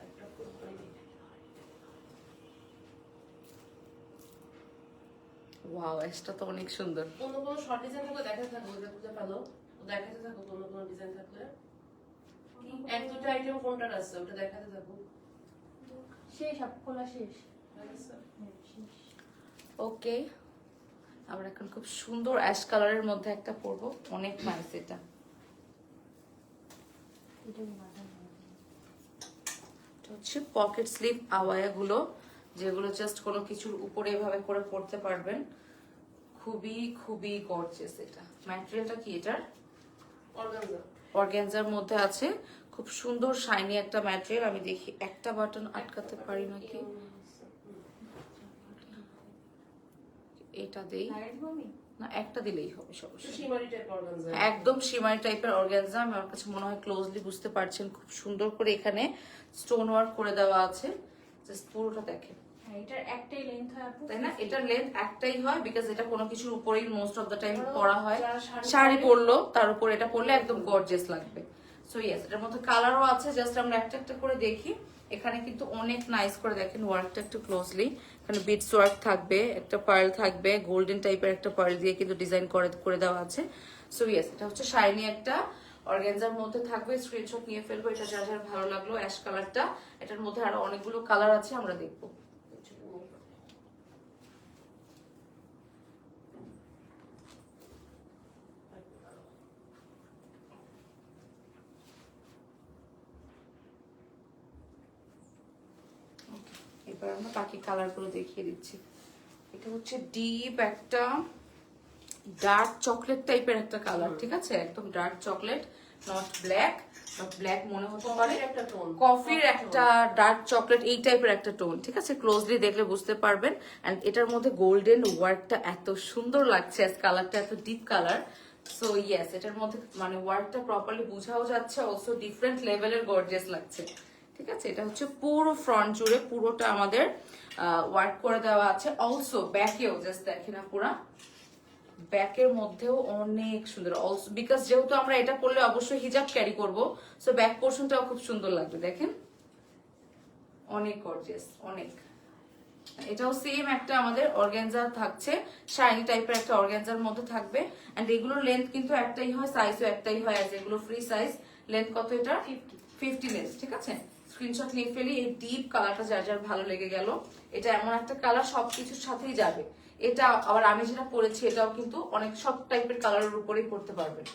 একটা ফুল করে দিই। ওয়াও, এটা তো অনেক সুন্দর। অন্য কোনো শর্ট ডিজাইন থাকলে দেখাতে থাকো, ওইটা খুঁজে পেলো দেখাতে থাকো। কোনো কোনো ডিজাইন থাকলে এক দুটো আইটেম কোনটার আছে ওটা দেখাতে থাকো। শেষ, সব খোলা শেষ। হয়ে গেছে? ওকে, আমরা এখন খুব সুন্দর অ্যাশ কালারের মধ্যে একটা পরবো, অনেক নাইস এটা। এটা হচ্ছে পকেট স্লিভ আওয়ায়া গুলো, যেগুলো জাস্ট কোনো কিছুর উপরে এভাবে করে পরতে পারবেন। খুবই খুবই গর্জিয়াস। এটা ম্যাটেরিয়ালটা কি? এটার অর্গানজা। অর্গানজার মধ্যে আছে, খুব সুন্দর শাইনি একটা ম্যাটেরিয়াল। আমি দেখি একটা বাটন আটকাতে পারি নাকি। এটা দেই না, একটা দিলেই হবে সমস্যা। শিমারি টাইপ অর্গানজা। একদম শিমারি টাইপের অর্গানজা। আমার কাছে মনে হয় ক্লোজলি বুঝতে পারছেন, খুব সুন্দর করে এখানে স্টোন ওয়ার্ক করে দেওয়া আছে। জাস্ট পুরোটা দেখেন। এটার একটাই লেন্থ হয় আপু, তাই না? এটার লেন্থ একটাই হয়, বিকজ এটা কোনো কিছুর উপরেই মোস্ট অফ দ্য টাইম পরা হয়। যারা শাড়ি পরলো তার উপর এটা পরলে একদম গর্জিয়াস লাগবে। সো ইয়েস, এটার মধ্যে কালারও আছে, জাস্ট আমরা একটা একটা করে দেখি। এখানে কিন্তু অনেক নাইস করে দেখেন ওয়ার্কটা একটু ক্লোজলি। এখানে বিটস ওয়ার্ক থাকবে, একটা পার্ল থাকবে, গোল্ডেন টাইপের একটা পার্ল দিয়ে কিন্তু ডিজাইন করে দেওয়া আছে। সো ইয়েস, এটা হচ্ছে শাইনি একটা অর্গানজার মধ্যে থাকবে। স্ক্রিনশট নিয়ে ফেলবো, এটা যার যার ভালো লাগলো অ্যাশ কালারটা। এটার মধ্যে আরো অনেকগুলো কালার আছে, আমরা দেখবো। এবার আমরা বাকি কালারগুলো দেখিয়ে দিচ্ছি। এটা হচ্ছে ডিপ একটা ডার্ক চকলেট টাইপের একটা কালার, ঠিক আছে? একদম dark chocolate, not black. Black মনে হতে পারে, একটা টোন, কফির একটা ডার্ক চকলেট এই টাইপের একটা টোন, ঠিক আছে? ক্লোজলি দেখলে বুঝতে পারবেন। এন্ড এটার মধ্যে গোল্ডেন ওয়ার্কটা এত সুন্দর লাগছে, কালারটা এত ডিপ কালার। সো ইয়েস, এটার মধ্যে মানে ওয়ার্কটা প্রপারলি বোঝাও যাচ্ছে, অলসো ডিফারেন্ট লেভেলের গর্জিয়াস লাগছে, ঠিক আছে, এটা হচ্ছে পুরো ফ্রন্ট জুড়ে পুরোটা আমাদের ওয়ার্ক করে দেওয়া আছে। অলসো ব্যাকেও জাস্ট দেখেন না, পুরা ব্যাকের মধ্যেও অনেক সুন্দর। অলসো বিকজ যেহেতু আমরা এটা পরলে অবশ্যই হিজাব ক্যারি করব, সো ব্যাক পোর্শনটাও খুব সুন্দর লাগবে। দেখেন অনেক গর্জিয়াস, অনেক। এটাও সেম একটা আমাদের অর্গানজা থাকছে, শাইনি টাইপের একটা অর্গানজার মধ্যে থাকবে। এন্ড এগুলোর লেন্থ কিন্তু একটাই হয়, সাইজও একটাই হয়, অ্যাজ এগুলো ফ্রি সাইজ। লেন্থ কত এটা? 50 লেন্থ। ঠিক আছে, স্ক্রিনশট নিয়ে ফেলি। এই ডিপ কালারটা যার যার ভালো লেগে গেল, এটা এমন একটা কালার সবকিছুর সাথেই যাবে। এটা আবার আমি যেটা পরেছি এটাও কিন্তু অনেক সব টাইপের কালারের উপরেই পড়তে পারবেন।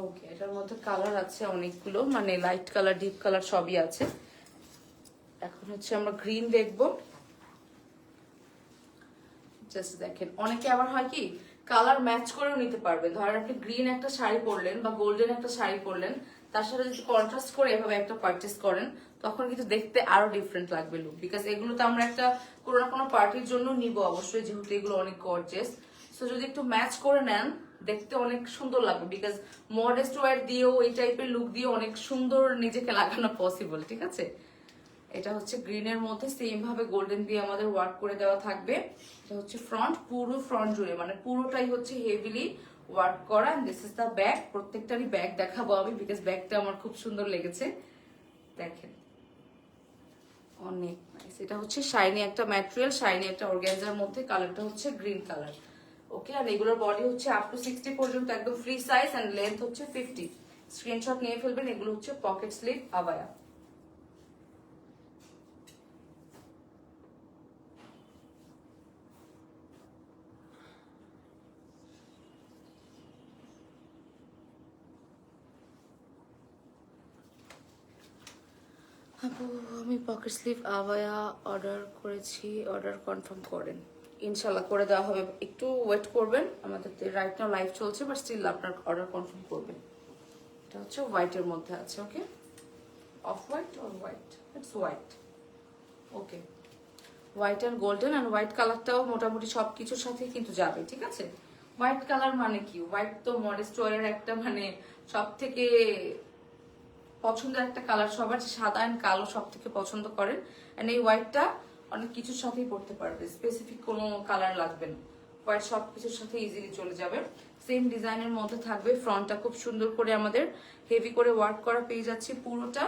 ওকে, এটার মধ্যে কালার আছে অনেকগুলো, মানে লাইট কালার, ডিপ কালার সবই আছে। এখন হচ্ছে আমরা গ্রিন দেখবো। জাস্ট দেখেন, অনেকে আবার হয় কি কালার ম্যাচ করেও নিতে পারবে। ধরেন আপনি গ্রিন একটা শাড়ি পরলেন বা গোল্ডেন একটা শাড়ি পরলেন, তার সাথে যদি কন্ট্রাস্ট করে এভাবে একটা পারচেস করেন, তখন কিন্তু দেখতে আরো ডিফারেন্ট লাগবে লুক। বিকজ এগুলো তো আমরা একটা কোনো না কোনো পার্টির জন্য নিব অবশ্যই, যেহেতু এগুলো অনেক গর্জিয়াস। সো যদি একটু ম্যাচ করে নেন, দেখতে অনেক সুন্দর লাগবে। বিকজ মডেস্ট ওয়্যার দিয়েও এই টাইপের লুক দিয়ে অনেক সুন্দর নিজেকে লাগানো পসিবল। ঠিক আছে, এটা হচ্ছে গ্রিনের মধ্যে সেম ভাবে গোল্ডেন দিয়ে আমাদের ওয়ার্ক করে দেওয়া থাকবে। এটা হচ্ছে ফ্রন্ট, পুরো ফ্রন্ট জুড়ে মানে পুরোটাই হচ্ছে হেভিলি ওয়ার্ক করা। And this is the back. প্রত্যেকটারই ব্যাক দেখাবো আমি, বিকজ ব্যাকটা আমার খুব সুন্দর লেগেছে। দেখেন অনেক নাইস। এটা হচ্ছে শাইনি একটা ম্যাটেরিয়াল, শাইনি একটা অর্গানজার মধ্যে। কালারটা হচ্ছে গ্রিন কালার। ওকে, আর এগুলোর বডি হচ্ছে আপ টু 60 পর্যন্ত, একদম ফ্রি সাইজ। এন্ড লেন্থ হচ্ছে 50। স্ক্রিনশট নিয়ে ফেলবেন। এগুলো হচ্ছে পকেট স্লিভ আবায়া। আপু আমি পকেট স্লিভ আবায়া অর্ডার করেছি, অর্ডার কনফার্ম করেন। ইনশাল্লাহ করে দেওয়া হবে, একটু ওয়েট করবেন। আমাদের রাইট নাও লাইভ চলছে, বাট স্টিল আপনার অর্ডার কনফার্ম করবেন। এটা হচ্ছে হোয়াইটের মধ্যে আছে। Okay, off white or white? It's white. Okay, white and golden. And white কালারটাও মোটামুটি সব কিছুর সাথেই কিন্তু যাবে। ঠিক আছে, হোয়াইট কালার মানে কি, হোয়াইট তো মডেস্ট ওয়্যারের একটা মানে সব থেকে পছন্দের একটা কালার সবার। সাদা অ্যান্ড কালো সব থেকে পছন্দ করেন। এন্ড এই হোয়াইটটা অনেক কিছুর সাথেই পড়তে পারবে, স্পেসিফিক কোনো কালার লাগবে না। হোয়াইট সব কিছুর সাথে ইজিলি চলে যাবে। সেম ডিজাইনের মধ্যে থাকবে। ফ্রন্টটা খুব সুন্দর করে আমাদের হেভি করে ওয়ার্ক করা পেয়ে যাচ্ছি পুরোটা।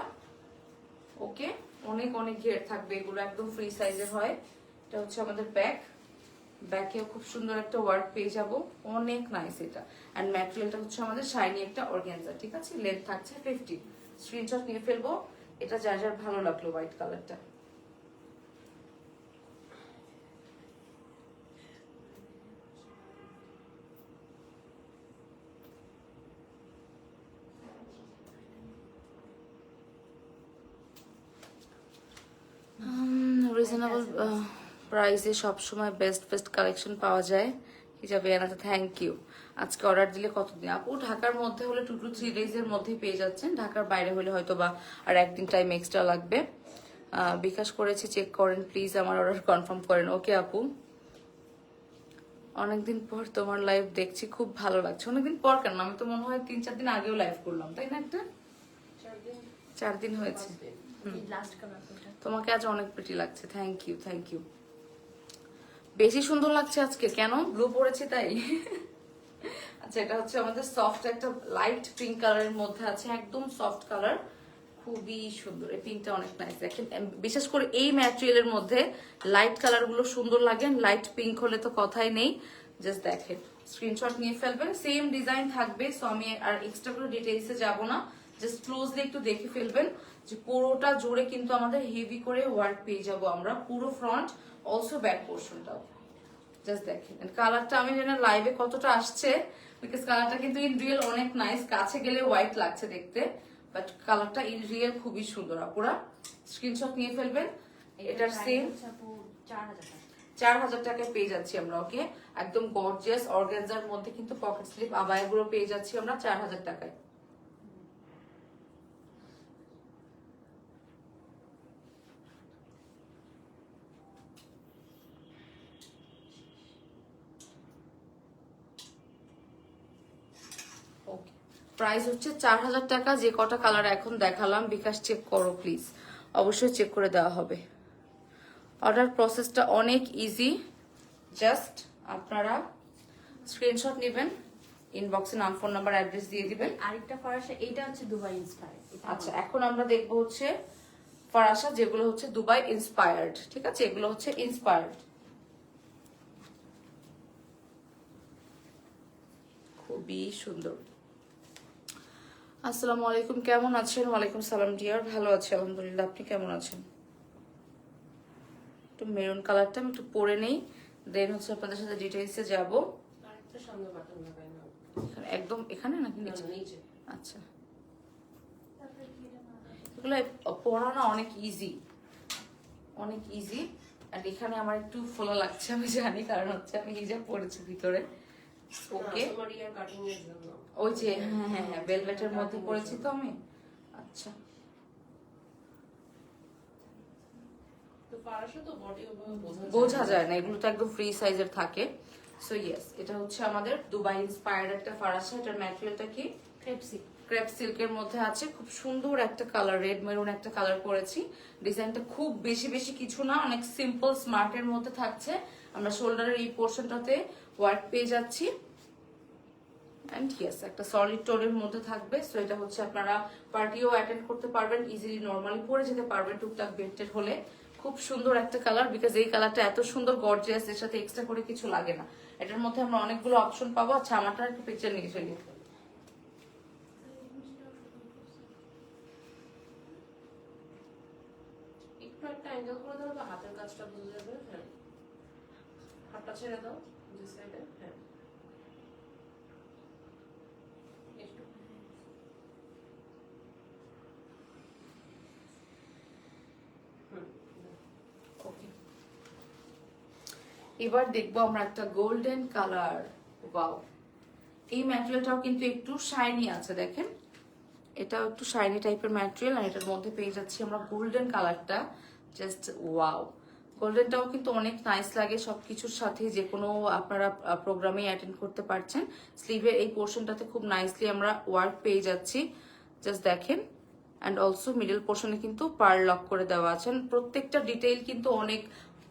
ওকে, অনেক অনেক ঘের থাকবে, এগুলো একদম ফ্রি সাইজের হয়। এটা হচ্ছে আমাদের ব্যাক। ব্যাকেও খুব সুন্দর একটা ওয়ার্ক পেয়ে যাব, অনেক নাইস এটা। এন্ড ম্যাটেরিয়ালটা হচ্ছে আমাদের শাইনি একটা অর্গানজা। ঠিক আছে, লেন্থ থাকছে 50। স্ক্রিনশট নিয়ে ফেলবো। এটা যার যার ভালো লাগলো হোয়াইট কালারটা। রিজনেবল প্রাইসে সবসময় বেস্ট বেস্ট কালেকশন পাওয়া যায় হিজাবে আনাতে। Thank you. আজকে অর্ডার দিলে কতদিন? আপু ঢাকার মধ্যে হলে 2 to 3 days এর মধ্যেই পেয়ে যাচ্ছেন। ঢাকার বাইরে হলে হয়তো বা আর একদিন টাইম এক্সট্রা লাগবে। বিকাশ করেছি, চেক করেন প্লিজ, আমার অর্ডার কনফার্ম করেন। ওকে আপু, অনেকদিন পর তোমার লাইভ দেখছি, খুব ভালো লাগছে। অনেকদিন পর কেন, আমি তো মনে হয় 3-4 দিন আগেও লাইভ করলাম, তাই না? একটা 4 দিন হয়েছে। তোমাকে আজ অনেক প্রিটি লাগছে। Thank you, thank you. বেশি সুন্দর লাগছে আজকে, কেন? ব্লু পরেছি তাই? আচ্ছা, এটা হচ্ছে আমাদের সফট একটা লাইট পিঙ্ক কালারের মধ্যে আছে, একদম সফট কালার, খুবই সুন্দর। এই পিঙ্কটা অনেক নাইস। দেখেন, বিশেষ করে এই ম্যাটেরিয়ালের মধ্যে লাইট কালার গুলো সুন্দর লাগে। লাইট পিঙ্ক হলে তো কথাই নেই। জাস্ট দেখেন, স্ক্রিনশট নিয়ে ফেলবেন। সেম ডিজাইন থাকবে, সো আমি আর এক্সট্রা করে ডিটেইলসে যাব না। জাস্ট ক্লোজলি একটু দেখে ফেলবেন যে পুরোটা জুড়ে কিন্তু আমাদের হেভি করে ওয়ার্ক পেয়ে যাব আমরা, পুরো ফ্রন্ট, অলসো ব্যাক পোর্শনটাও। জাস্ট দেখেন কালারটা, আমি জানি লাইভে কতটা আসছে, বিকজ কালারটা কিন্তু ইন রিয়েল অনেক নাইস। কাছে গেলে হোয়াইট লাগছে দেখতে, বাট কালারটা ইন রিয়েল খুবই সুন্দর। আপুরা স্ক্রিনশট নিয়ে ফেলবেন। এটার সেম 4000 টাকায় পেয়ে যাচ্ছি আমরা। ওকে, একদম গর্জিয়াস অর্গানজার মধ্যে কিন্তু পকেট স্লিপ আবায়াগুলো পেয়ে যাচ্ছি আমরা 4000 টাকায়। প্রাইস হচ্ছে 4000 টাকা। যে কটা কালার এখন দেখালাম বিকাশ চেক করো প্লিজ, অবশ্যই চেক করে দেওয়া হবে। অর্ডার প্রসেসটা অনেক ইজি, জাস্ট আপনারা স্ক্রিনশট নেবেন, ইনবক্সে নাম ফোন নাম্বার অ্যাড্রেস দিয়ে দিবেন। আরেকটা ফরাসা, এইটা হচ্ছে দুবাই ইন্সপায়ার। আচ্ছা, এখন আমরা দেখবো হচ্ছে ফরাসা যেগুলো হচ্ছে দুবাই ইন্সপায়ার্ড, ঠিক আছে, এগুলো হচ্ছে ইন্সপায়ার্ড। খুবই সুন্দর। আসসালামু আলাইকুম, কেমন আছেন? ওয়ালাইকুম সালাম ডিয়ার, ভালো আছি আলহামদুলিল্লাহ, আপনি কেমন আছেন? একটু মেরুন কালারটা আমি একটু পরে নেই, দেন হচ্ছে আপনাদের সাথে ডিটেইলসে যাব। আরেকটা সামনে বাটন লাগাই না, একদম এখানে নাকি নিচে? নিচে। আচ্ছা, এগুলো পরানো অনেক ইজি, অনেক ইজি। আর এখানে আমার একটু ফোলা লাগছে আমি জানি, কারণ হচ্ছে আমি হিজাব পরেছি ভিতরে। ওকে, তোমার ইয়ার কাটিং এর জন্য। ওই যে হ্যাঁ হ্যাঁ হ্যাঁ ভেলভেটের মধ্যে পরেছি তো আমি। আচ্ছা, তো ফরাসা তো বডি ওভাবে বোঝা যায় না, এগুলো তো একদম ফ্রি সাইজের থাকে। সো ইয়েস, এটা হচ্ছে আমাদের দুবাই ইন্সপায়ার্ড একটা ফারাসা। এটার ম্যাটেরিয়ালটা কি? ক্রেপ সিল্কের মধ্যে আছে, খুব সুন্দর একটা কালার, রেড মেরুন একটা কালার করেছি। ডিজাইনটা খুব বেশি বেশি কিছু না, অনেক সিম্পল স্মার্টের মধ্যে থাকছে। আমরা শোল্ডারের এই পোর্শনটাতে ওয়ার্ক পেয়ে যাচ্ছি। এন্ড ইয়েস, একটা সলিড টোনের মধ্যে থাকবে। সো এটা হচ্ছে আপনারা পার্টিও অ্যাটেন্ড করতে পারবেন, ইজিলি নর্মালি পরে যেতে পারবেন টুকটাক বেডটেড হলে। খুব সুন্দর একটা কালার, বিকজ এই কালারটা এত সুন্দর গর্জিয়াস, এর সাথে এক্সট্রা করে কিছু লাগে না। এটার মধ্যে আমরা অনেকগুলো অপশন পাবো। আচ্ছা, আমারটা একটু পিকচার নিয়ে ফেলি। একটু একটা অ্যাঙ্গেল করে দাও, তো হাতের কাজটা বোঝা যাবে। হ্যাঁ, হাতটা ছেড়ে দাও যে সাইডে। হ্যাঁ, একটু। ওকে, এবার দেখবো আমরা একটা গোল্ডেন কালার। ওয়াও, এই ম্যাটেরিয়ালটাও কিন্তু একটু শাইনি আছে, দেখেন এটাও একটু শাইনি টাইপের ম্যাটেরিয়াল। আর এটার মধ্যে পেয়ে যাচ্ছি আমরা গোল্ডেন কালারটা, জাস্ট ওয়াও। গোল্ডেনটাও কিন্তু অনেক নাইস লাগে সবকিছুর সাথে, যে কোনো আপনারা প্রোগ্রামে অ্যাটেন্ড করতে পারছেন। স্লিভের এই পোর্শনটাতে খুব নাইসলি আমরা ওয়ার্ক পেয়ে যাচ্ছি, জাস্ট দেখেন। অ্যান্ড অলসো মিডল পোর্শনে কিন্তু পার্ল লক করে দেওয়া আছেন। প্রত্যেকটা ডিটেইল কিন্তু অনেক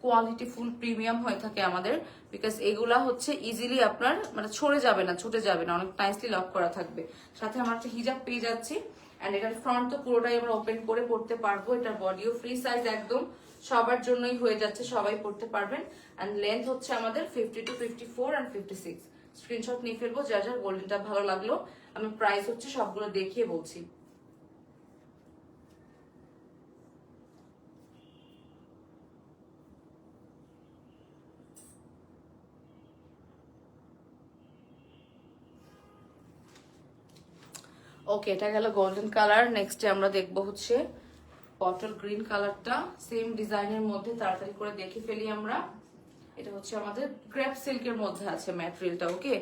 কোয়ালিটি ফুল প্রিমিয়াম হয়ে থাকে আমাদের, বিকজ এগুলা হচ্ছে ইজিলি আপনার মানে ছড়ে যাবে না, ছুটে যাবে না, অনেক নাইসলি লক করা থাকবে। সাথে আমরা একটা হিজাব পেয়ে যাচ্ছি। অ্যান্ড এটার ফ্রন্ট তো পুরোটাই আমরা ওপেন করে পড়তে পারবো। এটার বডিও ফ্রি সাইজ, একদম সবার জন্যই হয়ে যাচ্ছে, সবাই পড়তে পারবেন। অ্যান্ড লেন্থ হচ্ছে আমাদের 50 to 54 and 56। স্ক্রিনশট নিয়ে ফেলবো যার যার গোল্ডেনটা ভালো লাগলো। আমি প্রাইস হচ্ছে সবগুলো দেখিয়ে বলছি। ওকে, এটা গেল গোল্ডেন কালার। নেক্সটে আমরা দেখবো হচ্ছে বটল গ্রিন কালারটা, সেম ডিজাইনের মধ্যে। তাড়াতাড়ি করে দেখে ফেলি আমরা। এটা হচ্ছে আমাদের ক্রেপ সিল্কের মধ্যে আছে ম্যাটেরিয়ালটা। ওকে,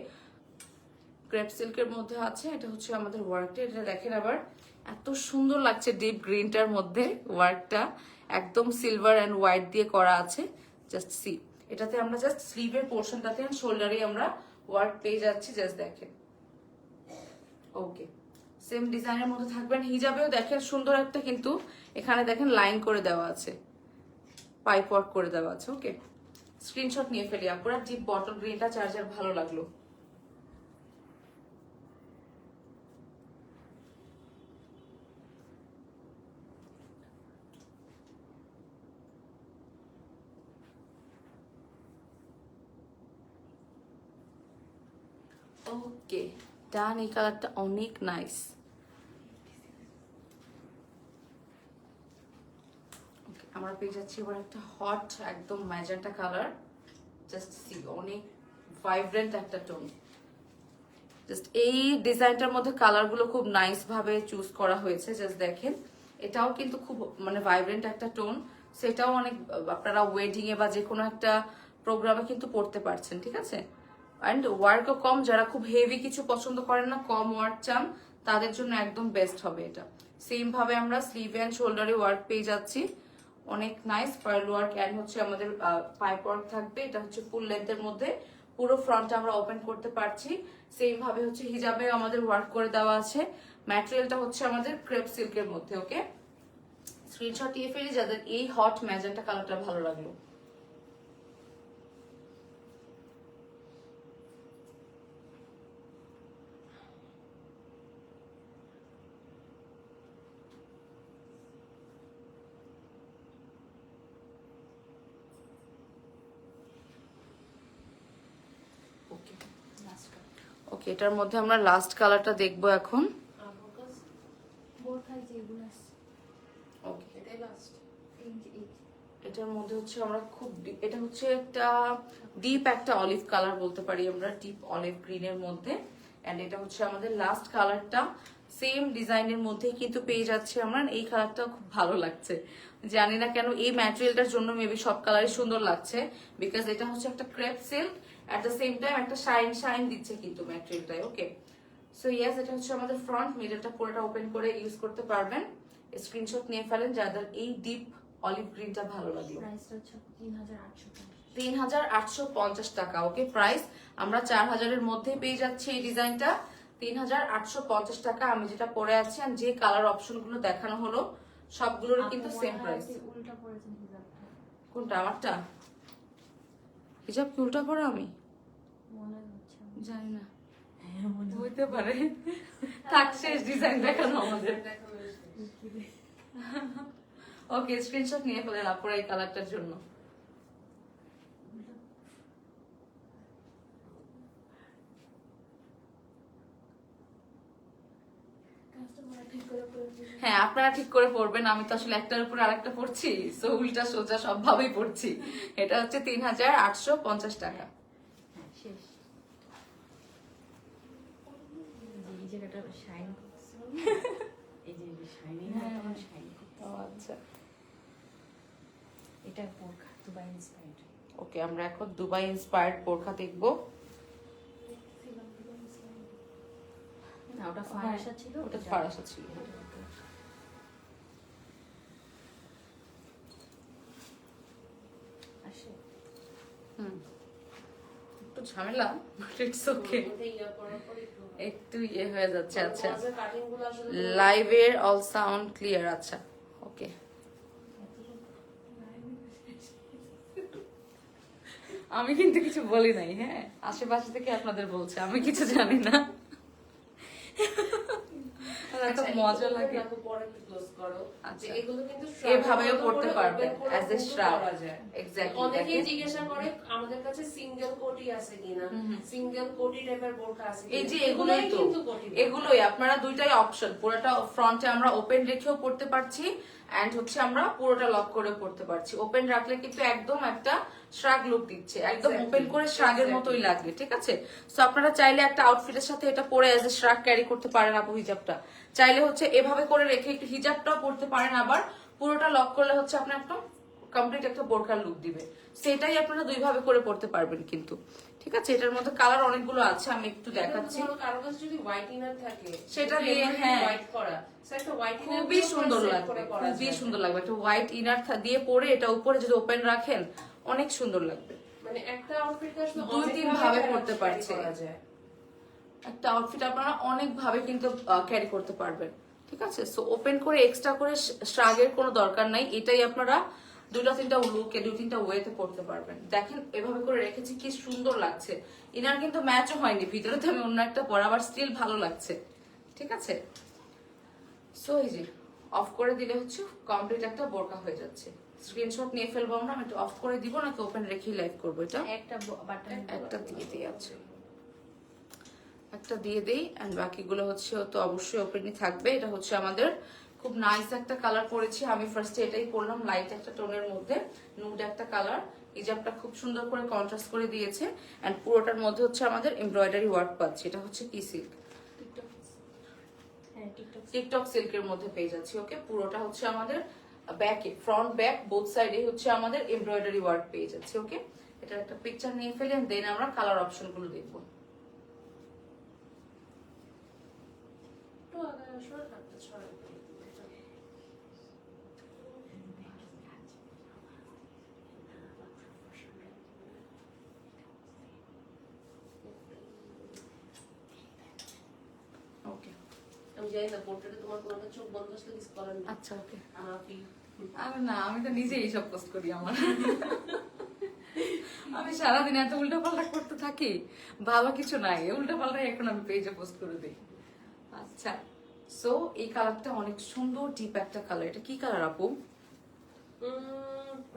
ক্রেপ সিল্কের মধ্যে আছে। এটা হচ্ছে আমাদের ওয়ার্কটা, এটা দেখেন আবার এত সুন্দর লাগছে ডিপ গ্রিনটার মধ্যে ওয়ার্কটা, একদম সিলভার অ্যান্ড হোয়াইট দিয়ে করা আছে। জাস্ট সি, এটাতে আমরা জাস্ট স্লিভের পোর্শনটাতে শোল্ডারে আমরা ওয়ার্ক পেয়ে যাচ্ছি, জাস্ট দেখেন। ওকে, সেম ডিজাইনের মধ্যে থাকবেন। হিজাবেও দেখেন সুন্দর একটা কিন্তু এখানে দেখেন লাইন করে দেওয়া আছে, পাইপ ওয়ার্ক করে দেওয়া আছে। ওকে, স্ক্রিনশট নিয়ে ফেলি আপনারা। ডিপ বটল গ্রিনটা চার্জার ভালো লাগলো। ওকে ডান, এই কালারটা অনেক নাইস। আমরা পেয়ে যাচ্ছি এবার একটা হট একদম ম্যাজেন্টা কালার, জাস্ট সি, অনেক ভাইব্রেন্ট একটা টোন। জাস্ট এই ডিজাইনটার মধ্যে কালারগুলো খুব নাইস ভাবে চুজ করা হয়েছে, জাস্ট দেখেন। এটাও কিন্তু খুব মানে ভাইব্রেন্ট একটা টোন, সেটাও অনেক আপনারা ওয়েডিং এ বা যে কোনো একটা প্রোগ্রামে কিন্তু পড়তে পারছেন, ঠিক আছে। অ্যান্ড ওয়ার্কও কম, যারা খুব হেভি কিছু পছন্দ করেন না, কম ওয়ার্ক চান, তাদের জন্য একদম বেস্ট হবে এটা। সেম ভাবে আমরা স্লিভ অ্যান্ড শোল্ডারে ওয়ার্ক পেয়ে যাচ্ছি, অনেক নাইস পার্ল ওয়ার্ক। অ্যান্ড হচ্ছে আমাদের পাইপ ওয়ার্ক থাকবে। এটা হচ্ছে ফুল লেন্থের মধ্যে পুরো ফ্রন্টটা আমরা ওপেন করতে পারছি। সেম ভাবে হচ্ছে হিজাবে আমাদের ওয়ার্ক করে দেওয়া আছে। ম্যাটেরিয়ালটা হচ্ছে আমাদের ক্রেপ সিল্কের মধ্যে। ওকে, স্ক্রিনশট দিয়ে ফেলি যাদের এই হট ম্যাজেন্টা কালারটা ভালো লাগলো। ওকে, এটার মধ্যে আমরা লাস্ট কালারটা দেখবো এখন। বোরখায় যেগুলো আছে ওকে, এটাই লাস্ট। এটার মধ্যে হচ্ছে আমরা খুব এটা হচ্ছে একটা ডিপ একটা অলিভ কালার বলতে পারি আমরা, ডিপ অলিভ গ্রিনের মধ্যে। এন্ড এটা হচ্ছে আমাদের লাস্ট কালারটা। সেম ডিজাইনের মধ্যে কিন্তু পেয়ে যাচ্ছে আমরা। এই কালারটা খুব ভালো লাগছে, জানি না কেন এই ম্যাটেরিয়ালটার জন্য মেবি সব কালারই সুন্দর লাগছে, বিকজ এটা হচ্ছে একটা crepe silk, at the same time একটা শাইন শাইন দিচ্ছে কিন্তু ম্যাটেরিয়ালটাই। ওকে, সো ইয়েস, এটা হচ্ছে আমাদের ফ্রন্ট। মিডলটা পুরোটা ওপেন করে ইউজ করতে পারবেন। স্ক্রিনশট নিয়ে ফেলেন যাদের এই ডিপ অলিভ গ্রিনটা ভালো লাগলো। প্রাইসটা হচ্ছে 3800 টাকা। 3850 টাকা। ওকে, প্রাইস আমরা 4000-এর মধ্যে পেয়ে যাচ্ছি এই ডিজাইনটা 3850 টাকা। আমি যেটা পরে আছি আর যে কালার অপশনগুলো দেখানো হলো সবগুলোরই কিন্তু সেম প্রাইস। উল্টা পড়েছেন হিজাবটা। কোনটা? আমারটা হিজাব কি উল্টা পরে? আমি মনে হচ্ছে জানি না, হইতে পারে। থাক, শেষ ডিজাইন দেখানো আমাদের। ওকে, স্ক্রিনশট নিয়ে ফেলেন আপুরা এই কালারটার জন্য। হ্যাঁ, আপনারা ঠিক করে পড়বেন। আমি তো আসলে একটার উপর আরেকটা পড়ছি, সো উল্টা সোজা সব ভাবেই পড়ছি। এটা হচ্ছে 3850 টাকা। শেষ। এই জায়গাটা শাইন করছে, এই যে শাইনিং হয়, শাইন করছে। ও আচ্ছা, এটা বোরখা দুবাই ইন্সপায়ার্ড। ওকে, আমরা এখন দুবাই ইন্সপায়ার্ড বোরখা দেখবো। না, ওটা ফারাসা ছিল, ওটা ফারাসা ছিল। আসে একটু ঝামেলা, বাট ইটস ওকে। একটু ইয়ে হয়ে যাচ্ছে। আচ্ছা, লাইভের অল সাউন্ড ক্লিয়ার। আচ্ছা, ওকে। আমি কিন্তু কিছু বলি নাই, হ্যাঁ, আশেপাশে থেকে আপনাদের বলছে, আমি কিছু জানি না। এত মজা লাগে। এভাবেও পড়তে পারবেন অ্যাজ এ শ্রাগ। এক্স্যাক্টলি। অনেকেই জিজ্ঞাসা করে আমাদের কাছে সিঙ্গেল কোটি আছে কিনা, সিঙ্গেল কোটি টাইপের বোরকা আছে কিনা। এই যে এগুলোই তো, এগুলোই আপনারা দুইটাই অপশন। পুরোটা ফ্রন্টে আমরা ওপেন রেখেও পড়তে পারছি, এন্ড হচ্ছে আমরা পুরোটা লক করে পড়তে পারছি। ওপেন রাখলে কিন্তু একদম একটা শ্রাগ লুক দিচ্ছে, একদম ওপেন করে শ্রাগের মতোই লাগবে। ঠিক আছে, সো আপনারা চাইলে একটা আউটফিটের সাথে এটা পরে অ্যাজ এ শ্রাগ ক্যারি করতে পারেন। আপু হিজাবটা চাইলে হচ্ছে এভাবে করে রেখে একটু হিজাবটাও পড়তে পারেন, আবার পুরোটা লক করলে হচ্ছে আপনার একদম কমপ্লিট একটা বোরকার লুক দিবে। সেটাই আপনারা দুই ভাবে করে পড়তে পারবেন কিন্তু। ঠিক আছে, এটার মধ্যে কালার অনেকগুলো আছে, আমি একটু দেখাচ্ছি। কারো কাছে যদি হোয়াইট ইনার থাকে সেটা দিয়ে, হ্যাঁ, হোয়াইট করা, সেটা হোয়াইট ইনার খুবই সুন্দর লাগবে, খুবই সুন্দর লাগবে। একটা হোয়াইট ইনার দিয়ে পরে এটা উপরে যদি ওপেন রাখেন অনেক সুন্দর লাগবে। মানে একটা আউটফিট আসলে দুই তিন ভাবে পড়তে পারছে। একটা আউটফিট আপনারা অনেক ভাবে কিন্তু ক্যারি করতে পারবেন। ঠিক আছে, সো ওপেন করে এক্সট্রা করে শ্রাগের কোনো দরকার নাই। এটাই আপনারা দুইটা তিনটা লুকে দুই তিনটা ওয়েতে পড়তে পারবেন। দেখেন এভাবে করে রেখেছি, কি সুন্দর লাগছে। ইনার কিন্তু ম্যাচও হয়নি, ভিতরে তো আমি অন্য একটা পরা, আবার স্টিল ভালো লাগছে। ঠিক আছে, সো এই যে অফ করে দিলে হচ্ছে কমপ্লিট একটা বোরকা হয়ে যাচ্ছে। স্ক্রিনশট নিয়ে ফেলবো আমরা। আমি একটু অফ করে দিব নাকি ওপেন রেখেই লাইভ করবো? এটা একটা বাটন একটা দিয়ে দিই। আচ্ছা, একটা দিয়ে দিই, এন্ড বাকিগুলো হচ্ছে তো অবশ্যই ওপেনই থাকবে। এটা হচ্ছে আমাদের খুব নাইস একটা কালার পরেছি। আমি ফার্স্টে এটাই পরলাম, লাইট একটা টোনের মধ্যে, নুড একটা কালার। হিজাবটা খুব সুন্দর করে কন্ট্রাস্ট করে দিয়েছে, এন্ড পুরোটার মধ্যে হচ্ছে আমাদের এমব্রয়ডারি ওয়ার্ক পাচ্ছি। এটা হচ্ছে কি সিল্ক, টিকটক সিল্কের মধ্যে পেয়ে যাচ্ছি। ওকে, পুরোটা হচ্ছে আমাদের ব্যাকে, ফ্রন্ট ব্যাক বোথ সাইডে হচ্ছে আমাদের এমব্রয়ডারি ওয়ার্ক পেয়ে যাচ্ছে। ওকে, এটার একটা পিকচার নিয়ে ফেলেন, দেন আমরা কালার অপশনগুলো দেখবো। আমি জানি না পোর্ট্রেটে তোমার কোনো একটা চোখ বন্ধ আসলে কিছু করার নেই। আচ্ছা ওকে। মাফি। আমি না, আমি তো নিজেই এইসব পোস্ট করি আমার। আমি সারাদিন এত উল্টাপাল্টা করতে থাকি, ভালো কিছু নাই, উল্টাপাল্টাই এখন আমি পেজে পোস্ট করে দিই। আচ্ছা, সো এই কালারটা অনেক সুন্দর ডিপ একটা কালার। এটা কি কালার আপু?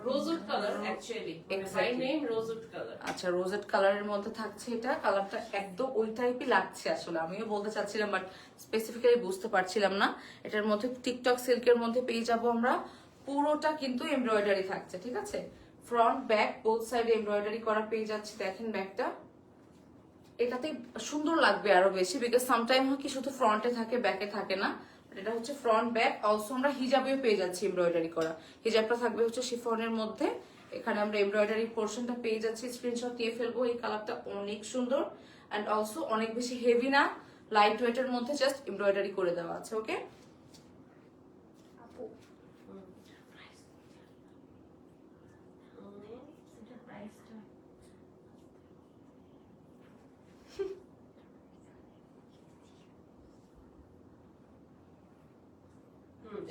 Rosewood colour actually, by Exactly. Name rosewood colour. আচ্ছা, রোজেট কালারের মধ্যে থাকছে এটা। কালারটা একদম ওই টাইপই লাগছে আসলে, আমিও বলতে চাচ্ছিলাম বাট স্পেসিফিক্যালি বুঝতে পারছিলাম না। এটার মধ্যে টিকটক সিল্কের মধ্যে পেয়ে যাবো আমরা। পুরোটা কিন্তু এমব্রয়ডারি থাকছে, ঠিক আছে? ফ্রন্ট ব্যাক বোথ সাইডে এমব্রয়ডারি করা পেয়ে যাচ্ছে। দেখেন ব্যাগটা, এটাতে সুন্দর লাগবে আরো বেশি, বিকজ সামটাইম হয় কি শুধু ফ্রন্টে থাকে ব্যাকে থাকে না। এটা হচ্ছে ফ্রন্ট ব্যাক। অলসো আমরা হিজাবেও পেয়ে যাচ্ছি এমব্রয়ডারি করা। হিজাবটা থাকবে হচ্ছে শিফনের মধ্যে, এখানে আমরা এমব্রয়ডারি পোর্শনটা পেয়ে যাচ্ছি। স্ক্রিনশট নিয়ে ফেলবো। এই কালারটা অনেক সুন্দর এন্ড অলসো অনেক বেশি হেভি না, লাইট ওয়েটের মধ্যে জাস্ট এমব্রয়ডারি করে দেওয়া আছে। ওকে, এটা প্রাইসটা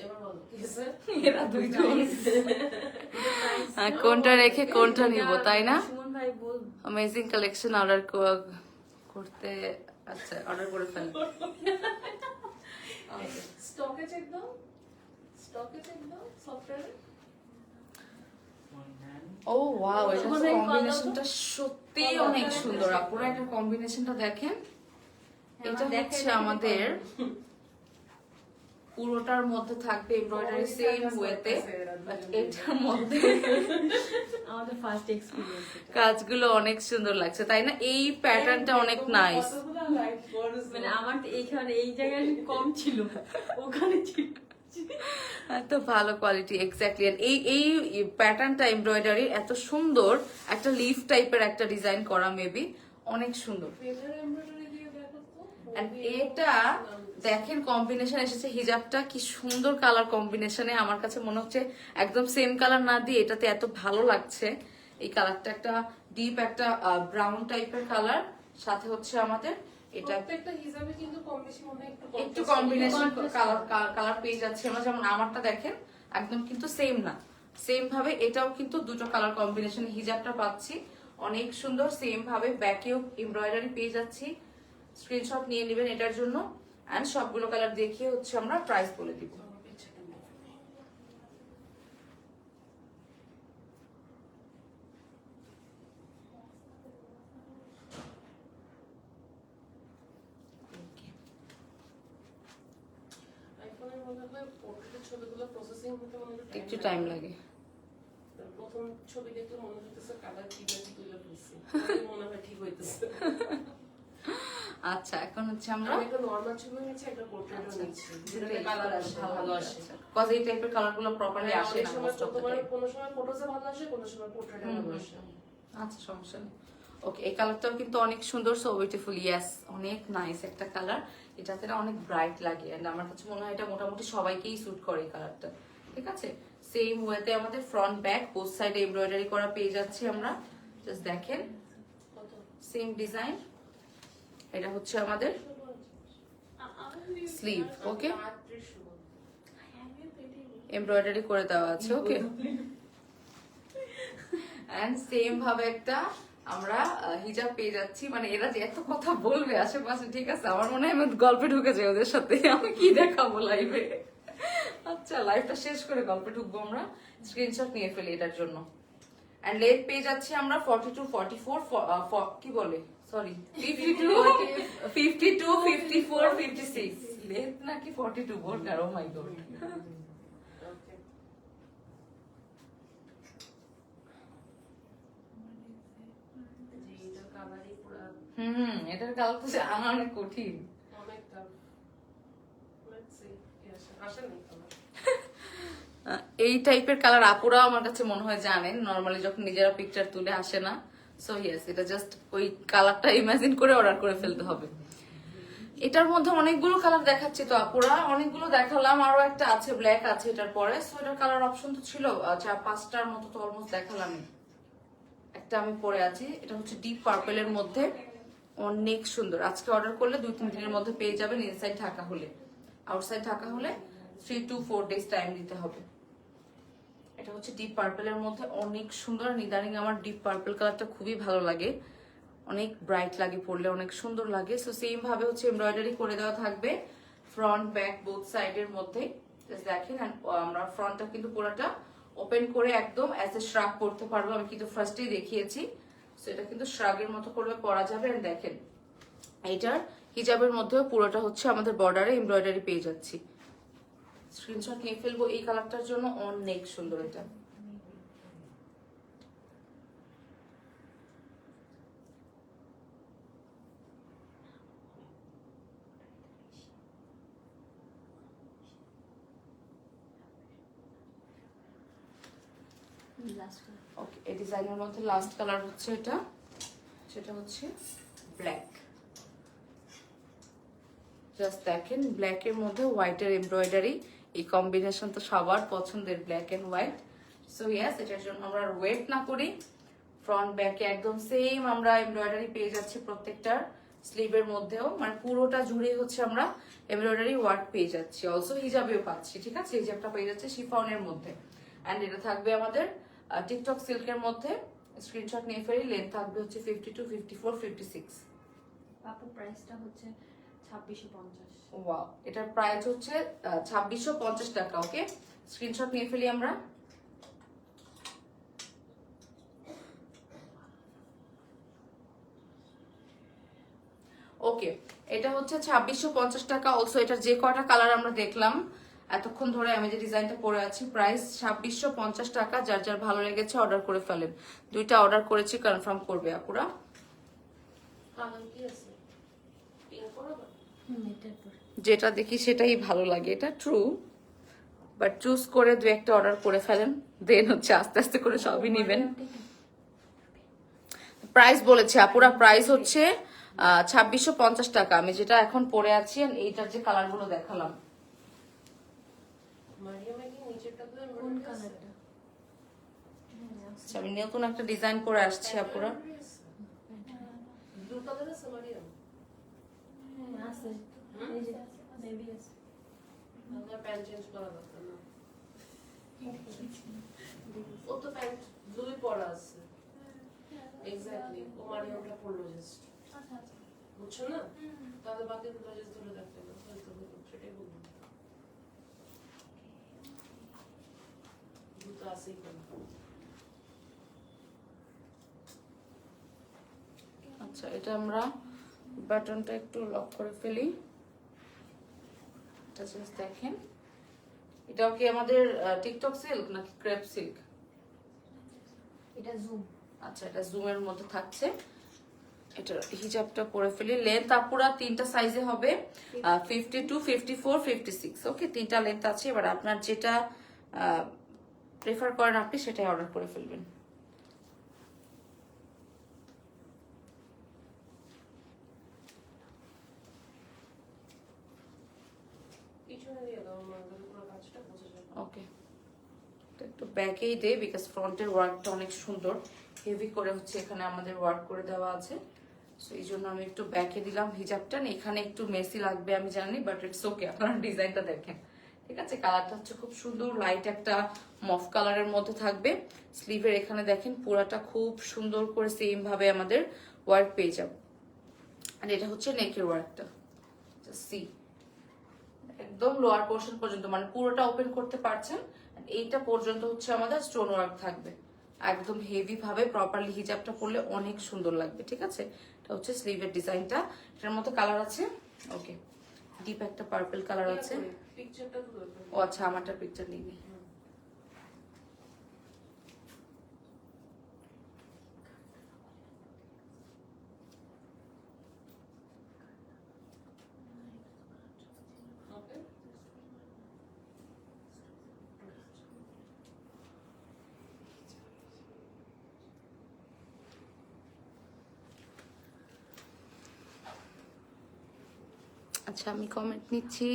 এবার বলো কি আছে? এরা দুইজন কোনটা রেখে কোনটা নিব, তাই না? সুমন ভাই বল। অ্যামেজিং কালেকশন অর্ডার করতে, আচ্ছা অর্ডার করে ফেলেন। স্টকে চেক দাও, স্টকে চেক দাও সফটওয়্যারে। ও ওয়াও, এটা মানে কম্বিনেশনটা সত্যি অনেক সুন্দর। আপুরা এটা কম্বিনেশনটা দেখেন। এটা হচ্ছে আমাদের পুরোটার মধ্যে থাকবে এমব্রয়ডারি সেম ওয়েতে, বাট এটার মধ্যে আমাদের ফার্স্ট এক্সপেরিয়েন্স এটা। কাজগুলো অনেক সুন্দর লাগছে, তাই না? এই প্যাটার্নটা অনেক নাইস। মানে আমার তো এইখানে এই জায়গায় কম ছিল, ওখানে ছিল। এত ভালো কোয়ালিটি, এক্স্যাক্টলি। এই এই প্যাটার্নটা এমব্রয়ডারি এত সুন্দর, একটা লিফ টাইপের একটা ডিজাইন করা, মেবি অনেক সুন্দর। And এটা দেখেন কম্বিনেশন এসেছে, হিজাবটা কি সুন্দর কালার কম্বিনেশনে। আমার কাছে মনে হচ্ছে একদম সেম কালার না দিয়ে এটাতে এত ভালো লাগছে। এই কালারটা একটা ডিপ একটা ব্রাউন টাইপের কালার, সাথে হচ্ছে আমাদের এটা প্রত্যেকটা হিসাবে কিন্তু কম বেশি মনে হয় একটু কম্বিনেশন কালার পেয়ে যাচ্ছে আমরা। যেমন আমারটা দেখেন একদম কিন্তু সেম না, সেম ভাবে এটাও কিন্তু দুটো কালার কম্বিনেশন হিজাবটা পাচ্ছি। অনেক সুন্দর। সেম ভাবে ব্যাকেও এমব্রয়ডারি পেয়ে যাচ্ছি। স্ক্রিনশট নিয়ে নেবেন এটার জন্য। এন্ড সবগুলো কালার দেখিয়ে হচ্ছে আমরা প্রাইস বলে দিব। আইফোনের মধ্যে হয় পোর্ট্রেটের ছবিগুলো প্রসেসিং হতে মনে হয় একটু টাইম লাগে। প্রথম ছবি দেখলে মনে হইতেছে কালার ঠিক আছে তুলে ফেলছি, মনে হয় ঠিক হইতেছে। আচ্ছা, এখন হচ্ছে আমরা আমি একটা নরমাল ছবি নিচ্ছি, একটা পোর্ট্রেটও নিচ্ছি, যেটাতে কালার আসে, ভালো আসে। কজ এই টাইপের কালারগুলো প্রপারলি আসে অনেক না সময় মোস্ট অফ দ্য তোমার টাইম। কোনো সময় ফটোসে ভালো আসে, কোনো সময় পোর্ট্রেটে ভালো আসে। আচ্ছা, সমস্যা নেই। ওকে, এই কালারটাও কিন্তু অনেক সুন্দর, সো বিউটিফুল। ইয়েস, অনেক নাইস একটা কালার। এটাতে না অনেক ব্রাইট লাগে এন্ড আমার কাছে মনে হয় এটা মোটামুটি সবাইকেই স্যুট করে এই কালারটা, ঠিক আছে? সেম ওয়েতে আমাদের ফ্রন্ট ব্যাক বোথ সাইডে এমব্রয়ডারি করা পেয়ে যাচ্ছি আমরা। জাস্ট দেখেন সেম ডিজাইন। এটা হচ্ছে আমাদের স্লিভ। ওকে, এমব্রয়ডারি করে দেওয়া আছে। ওকে, এন্ড সেম ভাবে একটা আমরা হিজাব পেয়ে যাচ্ছি। মানে এরা যে এত কথা বলবে আশেপাশে, ঠিক আছে, আমার মনে হয় আমি গল্পে ঢুকে যাই ওদের সাথে। আমি কি দেখাবো লাইভে? আচ্ছা, লাইভটা শেষ করে গল্পে ঢুকবো আমরা। স্ক্রিনশট নিয়ে ফেলি এটার জন্য। এন্ড লেট পেয়ে যাচ্ছি আমরা 42, 44, কি বলে, সরি 52, 54, 56। লেট নাকি 42 বোর্ডার? ও মাই গড। এটার কালার তো আনা অনেক কঠিন। এই টাইপের কালার আপুরা আমার কাছে মনে হয় জানেন, নরমালি যখন নিজেরা পিকচার তুলে আসে না। সো ইয়েস, এটা জাস্ট ওই কালারটা ইমাজিন করে অর্ডার করে ফেলতে হবে। এটার মধ্যে অনেকগুলো কালার দেখাচ্ছি তো আপুরা, অনেকগুলো দেখালাম, আরো একটা আছে ব্ল্যাক আছে এটার পরে। সো এটার কালার অপশন তো ছিল 4-5টার মতো, তো অলমোস্ট দেখালাম। একটা আমি পরে আছি, এটা হচ্ছে ডিপ পার্পেলের মধ্যে, অনেক সুন্দর। আজকে অর্ডার করলে 2-3 দিনের মধ্যে পেয়ে যাবেন ইনসাইড ঢাকা হলে। আউটসাইড ঢাকা হলে 3 to 4 days টাইম দিতে হবে। এটা হচ্ছে ডিপ পার্পেলের মধ্যে, অনেক সুন্দর। ইদানিং আমার ডিপ পার্পল কালারটা খুবই ভালো লাগে, অনেক ব্রাইট লাগে পরলে, অনেক সুন্দর লাগে। সো সেম ভাবে হচ্ছে এমব্রয়ডারি করে দেওয়া থাকবে ফ্রন্ট ব্যাক বোথ সাইডের মধ্যে। জাস্ট দেখেন, আমরা ফ্রন্টটা কিন্তু পুরোটা ওপেন করে একদম অ্যাজ এ শ্রাগ করতে পারবো। আমি কিন্তু ফার্স্টেই দেখিয়েছি। সো এটা কিন্তু শ্রাগের মতো করবে পরা যাবে। এন্ড দেখেন এইটার হিজাবের মধ্যেও পুরোটা হচ্ছে আমাদের বর্ডারে এমব্রয়ডারি পেয়ে যাচ্ছি। স্ক্রিনশট নিয়ে ফেলবো এই কালারটার জন্য, অনেক সুন্দর এটা। ওকে, এই ডিজাইনের মধ্যে লাস্ট কালার হচ্ছে এটা, সেটা হচ্ছে ব্ল্যাক। জাস্ট দেখেন ব্ল্যাকের মধ্যে হোয়াইটের এমব্রয়ডারি, এই কম্বিনেশন তো সবার পছন্দের, black and white. So yes, এটার জন্য আমরা ওয়েট না করি, ফ্রন্ট ব্যাকে একদম সেম আমরা এমব্রয়ডারি পেয়ে যাচ্ছি প্রত্যেকটার স্লিভের মধ্যেও, মানে পুরোটা জুড়ে হচ্ছে আমরা এমব্রয়ডারি ওয়ার্ক পেয়ে যাচ্ছি। অলসো হিজাবেও পাচ্ছি, ঠিক আছে? হিজাবটা পেয়ে যাচ্ছে শিফনের মধ্যে। অ্যান্ড এটা থাকবে আমাদের টিকটক সিল্কের মধ্যে। স্ক্রিনশট নিয়ে ফেলি। লেন্থ থাকবে হচ্ছে 52, 54, 56। আপু প্রাইসটা হচ্ছে 2650। ওয়াও, এটার প্রাইস হচ্ছে 2650 টাকা। ওকে, স্ক্রিনশট নিয়ে ফেলি আমরা। ওকে, এটা হচ্ছে 2650 টাকা। অলসো এটার যে কয়টা কালার আমরা দেখলাম এতক্ষণ ধরে, আমি যে ডিজাইনটা পরে আছি, প্রাইস 2650 টাকা। যার যার ভালো লেগেছে অর্ডার করে ফেলেন। দুইটা অর্ডার করেছি, কনফার্ম করবে আপুরা। যেটা দেখি সেটাই ভালো লাগে, এটা ট্রু, বাট চুজ করে দু একটা অর্ডার করে ফেলেন, দেন হচ্ছে আস্তে আস্তে করে সবই নেবেন। প্রাইস বলেছে আপুরা, প্রাইস হচ্ছে 2650 টাকা। আমি যেটা এখন পরে আছি, এইটার যে কালার গুলো দেখালাম, আমি নতুন একটা ডিজাইন করে আসছি আপুরা। ও তো প্যান্ট ব্লুই পরা আছে, এক্স্যাক্টলি ও মারিয়ামটা পরলো জাস্ট, বুঝছো না? তাহলে বাকি দুটো জাস্ট ধরে রাখতে হবে, সেটাই বলবো। দুটো আছেই কেন? আচ্ছা, এটা আমরা বাটনটা একটু লক করে ফেলি। এটা জাস্ট দেখেন, এটাও কি আমাদের টিকটক সিল্ক নাকি ক্রেপ সিল্ক? এটা জুম। আচ্ছা, এটা জুমের মধ্যে থাকছে। এটা হিজাবটা পরে ফেলি। লেন্থ আপুরা তিনটা সাইজে হবে, 52, 54, 56। ওকে, তিনটা লেন্থ আছে। এবার আপনার যেটা প্রেফার করেন আপনি সেটাই অর্ডার করে ফেলবেন। ওকে, একটু ব্যাকেই দে, বিকজ ফ্রন্টের ওয়ার্কটা অনেক সুন্দর, হেভি করে হচ্ছে এখানে আমাদের ওয়ার্ক করে দেওয়া আছে। সো এই জন্য আমি একটু ব্যাকে দিলাম হিজাবটা। এখানে একটু মেসি লাগবে আমি জানি, বাট ইটস ওকে। আপনারা ডিজাইনটা দেখেন, ঠিক আছে? কালারটা হচ্ছে খুব সুন্দর, লাইট একটা মফ কালারের মধ্যে থাকবে। স্লিভের এখানে দেখেন পুরাটা খুব সুন্দর করে সেম ভাবে আমাদের ওয়ার্ক পেয়ে যাব। আর এটা হচ্ছে নেকের ওয়ার্কটা, সি একদম লোয়ার পোর্শন পর্যন্ত, মানে পুরোটা ওপেন করতে পারছেন। এইটা পর্যন্ত হচ্ছে আমাদের স্টোন ওয়ার্ক থাকবে, একদম হেভি ভাবে প্রপারলি হিজাবটা পরলে অনেক সুন্দর লাগবে, ঠিক আছে? এটা হচ্ছে স্লিভের ডিজাইনটা। এটার মধ্যে কালার আছে, ওকে, ডিপ একটা পার্পল কালার আছে। ও আচ্ছা, আমারটা পিকচার নিয়ে নি। আচ্ছা, আমি কমেন্ট নিচ্ছি।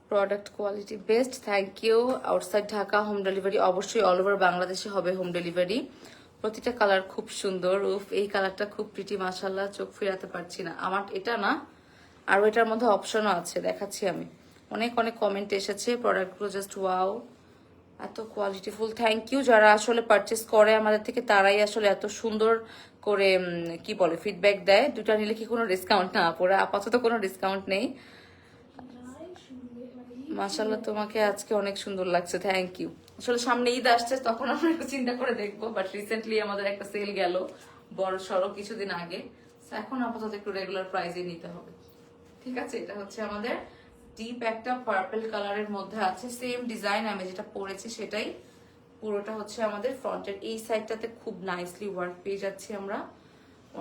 Product quality best, thank you. Outside Dhaka home delivery, অবশ্যই অল ওভার বাংলাদেশে হবে হোম ডেলিভারি। প্রতিটা কালার খুব সুন্দর। উফ, এই কালারটা খুব প্রিটি, মাশাআল্লাহ, চোখ ফিরাতে পারছি না। আমার এটা না, আর এটার মধ্যে অপশনও আছে, দেখাচ্ছি আমি। অনেক অনেক কমেন্ট এসেছে, প্রোডাক্টগুলো জাস্ট ওয়াও, এত কোয়ালিটিফুল। থ্যাংক ইউ যারা আসলে পারচেস করে আমাদের থেকে, তারাই আসলে এত সুন্দর করে কি বলে ফিডব্যাক দেয়। দুটা নিলে কি কোনো ডিসকাউন্ট না পড়ে? আপাতত কোনো ডিসকাউন্ট নেই। মাশাআল্লাহ, তোমাকে আজকে অনেক সুন্দর লাগছে, থ্যাংক ইউ। আসলে সামনে ঈদ আসছে, তখন আমরা একটু চিন্তা করে দেখবো, বাট রিসেন্টলি আমাদের একটা সেল গেল বড় সড়ো কিছুদিন আগে, এখন আপাতত একটু রেগুলার প্রাইসে নিতে হবে। ঠিক আছে, এটা হচ্ছে আমাদের ডিপ একটা পার্পল কালারের মধ্যে আছে, সেম ডিজাইন আমি যেটা পরেছি সেটাই। পুরোটা হচ্ছে আমাদের ফ্রন্টের এই সাইডটাতে খুব নাইসলি ওয়ার্ক পেয়ে যাচ্ছি আমরা,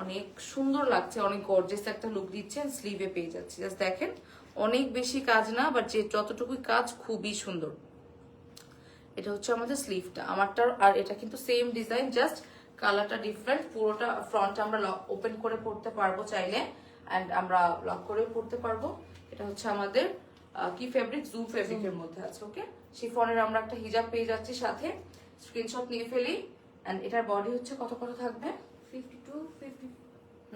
অনেক সুন্দর লাগছে, অনেক গর্জিয়াস একটা লুক দিচ্ছে। স্লিভে পেয়ে যাচ্ছি, জাস্ট দেখেন, অনেক বেশি কাজ না, বাট যে যতটুকুই কাজ খুবই সুন্দর। এটা হচ্ছে আমাদের স্লিভটা আমারটার, আর এটা কিন্তু সেম ডিজাইন, জাস্ট কালারটা ডিফারেন্ট। পুরোটা ফ্রন্ট আমরা ওপেন করে পড়তে পারবো চাইলে, অ্যান্ড আমরা লক করেও পড়তে পারবো। এটা হচ্ছে আমাদের কি ফেব্রিক, জুম ফেব্রিকের মধ্যে আছে। ওকে, শিফনের আমরা একটা হিজাব পেয়ে যাচ্ছি সাথে, স্ক্রিনশট নিয়ে ফেলি। অ্যান্ড এটার বডি হচ্ছে কত কত থাকবে? 52 50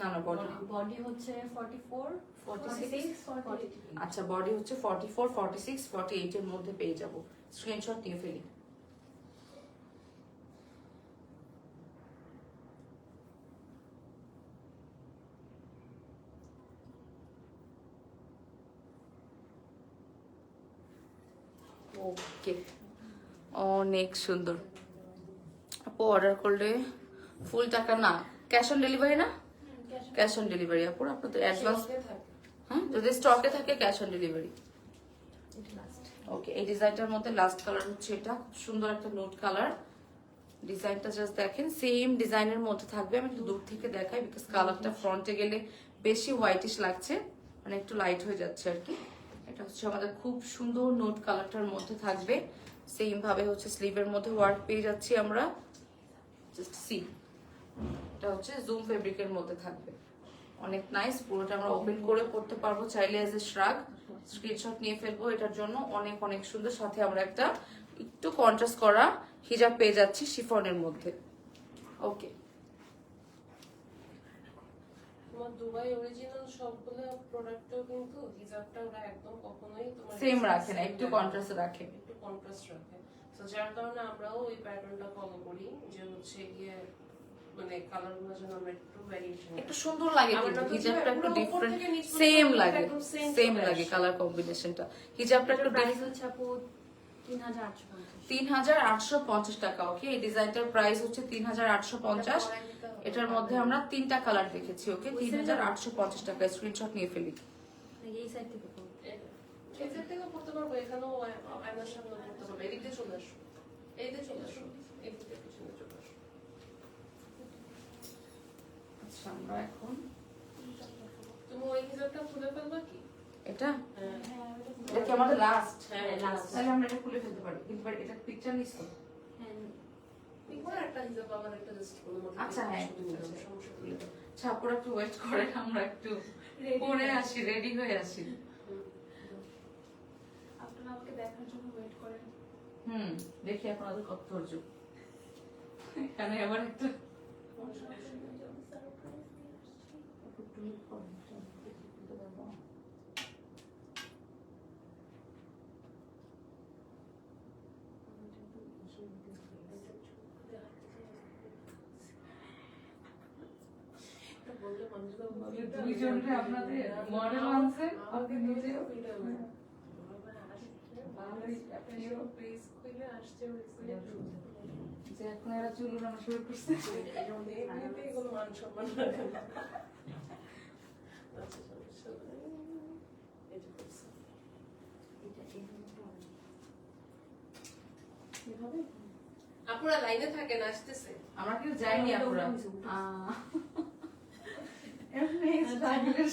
না না, বডি বডি হচ্ছে 44 46 43। আচ্ছা, বডি হচ্ছে 44 46 48 এর মধ্যে পেয়ে যাব। স্ক্রিনশট নিয়ে ফেলি। ওকে, অনেক সুন্দর। আপু অর্ডার করলে ফুল টাকা না, ক্যাশ অন ডেলিভারি না? ক্যাশ অন ডেলিভারি আপু, আপনাদের অ্যাডভান্স, হ্যাঁ যদি স্টকে থাকে ক্যাশ অন ডেলিভারি। ওকে, এই ডিজাইনটার মধ্যে লাস্ট কালার হচ্ছে এটা, খুব সুন্দর একটা নোট কালার। ডিজাইনটা জাস্ট দেখেন, সেম ডিজাইনের মধ্যে থাকবে। আমি একটু দূর থেকে দেখাই, বিকজ কালারটা ফ্রন্টে গেলে বেশি হোয়াইটিশ লাগছে, মানে একটু লাইট হয়ে যাচ্ছে আর কি। এটা হচ্ছে আমাদের খুব সুন্দর নোট কালারটার মধ্যে থাকবে। সেম ভাবে হচ্ছে স্লিভের মধ্যে ওয়ার্ক পেয়ে যাচ্ছি আমরা, জাস্ট সি। এটা হচ্ছে জুম ফেব্রিকের মধ্যে থাকবে, অনেক নাইস। পুরোটা আমরা ওপেন করে পড়তে পারবো চাইলে এজ এ শ্রাগ। স্ক্রিনশট নিয়ে ফেলবো এটার জন্য, অনেক অনেক সুন্দর। সাথে আমরা একটা একটু কন্ট্রাস্ট করা হিজাব পেয়ে যাচ্ছি শিফনের মধ্যে। ওকে, তোমার দুবাই অরিজিনাল সবগুলো প্রোডাক্টও কিন্তু হিজাবটা ওরা একদম কখনোই তোমার সেম রাখে না, একটু কন্ট্রাস্ট রাখে, একটু কন্ট্রাস্ট রাখে। তো যার কারণে আমরাও ওই প্যাটার্নটা ফলো করি, যে হচ্ছে গিয়ে মানে কালারগুলো যেন আমরা একটু ভ্যারিয়েশন, একটু সুন্দর লাগে, কিন্তু হিজাবটা একটু ডিফারেন্ট, সেম লাগে, সেম লাগে কালার কম্বিনেশনটা। হিজাবটা একটু প্রাইস হচ্ছে আপু 3850 3850 টাকা। ওকে, এই ডিজাইনটার প্রাইস হচ্ছে 3850। এটার মধ্যে আমরা 3টা কালার দেখেছি। ওকে, 3850 টাকা। স্ক্রিনশট নিয়ে ফেলি। এই সাইড থেকে করব, এই সাইড থেকে পড়তে পারবো, এখানেও আয়নার সামনে পড়তে পারবো। এদিকে চলে আসো, এইদিকে চলে আসো, এদিকে পিছনে চলে আসো। আচ্ছা, আমরা এখন তুমি ওই হিজাবটা খুলে ফেলবা কি? এটা হ্যাঁ এটা কি আমাদের লাস্ট? হ্যাঁ লাস্ট। তাহলে আমরা এটা খুলে ফেলতে পারি, কিন্তু এটা পিকচার নিছো? একবার একটা হিজাব আবার একটা জাস্ট কোনো মতে আচ্ছা, হ্যাঁ, সমস্যা নেই। ছাপুরা একটু ওয়েট করে, আমরা একটু পরে আসি, রেডি হয়ে আসি। আপনারা আমাকে দেখার জন্য ওয়েট করেন। দেখি আপনাদের কত ধৈর্য। এখানে আবার একটা দুইজনকে আপনাদের মডেল আনছে, আপনি নিজেও যে এখন এরা চুল উড়ানো শুরু করছে। আপুরা লাইনে থাকেন, আসতেছে। আমরা কেউ যাইনি আপুরা, এমনি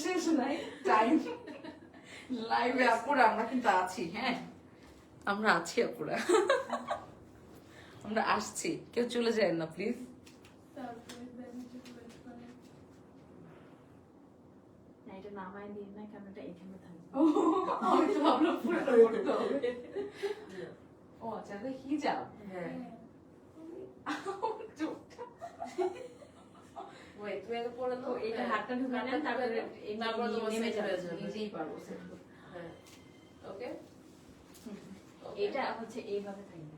শেষ নাই টাইম লাইভে। আপুরা আমরা কিন্তু আছি, হ্যাঁ আমরা আছি আপুরা, আমরা আসছি, কেউ চলে যায় না প্লিজ। না, এটা নামায় দিন না, কারণ এটা এখানে থাকবে। আমি তো ভাবলাম পুরোটা করতে হবে। ও আচ্ছা, এটা হিজাব। হ্যাঁ, চোখটা ওয়েট তুমি আগে পরে নাও, তো এটা হাতটা ঢুকে নেন, তারপরে তারপরে তোমার নেমে set যাবে, হয়ে যাবে। নিজেই পারবো set করতে। হ্যাঁ, ওকে। এটা হচ্ছে এইভাবে থাকবে,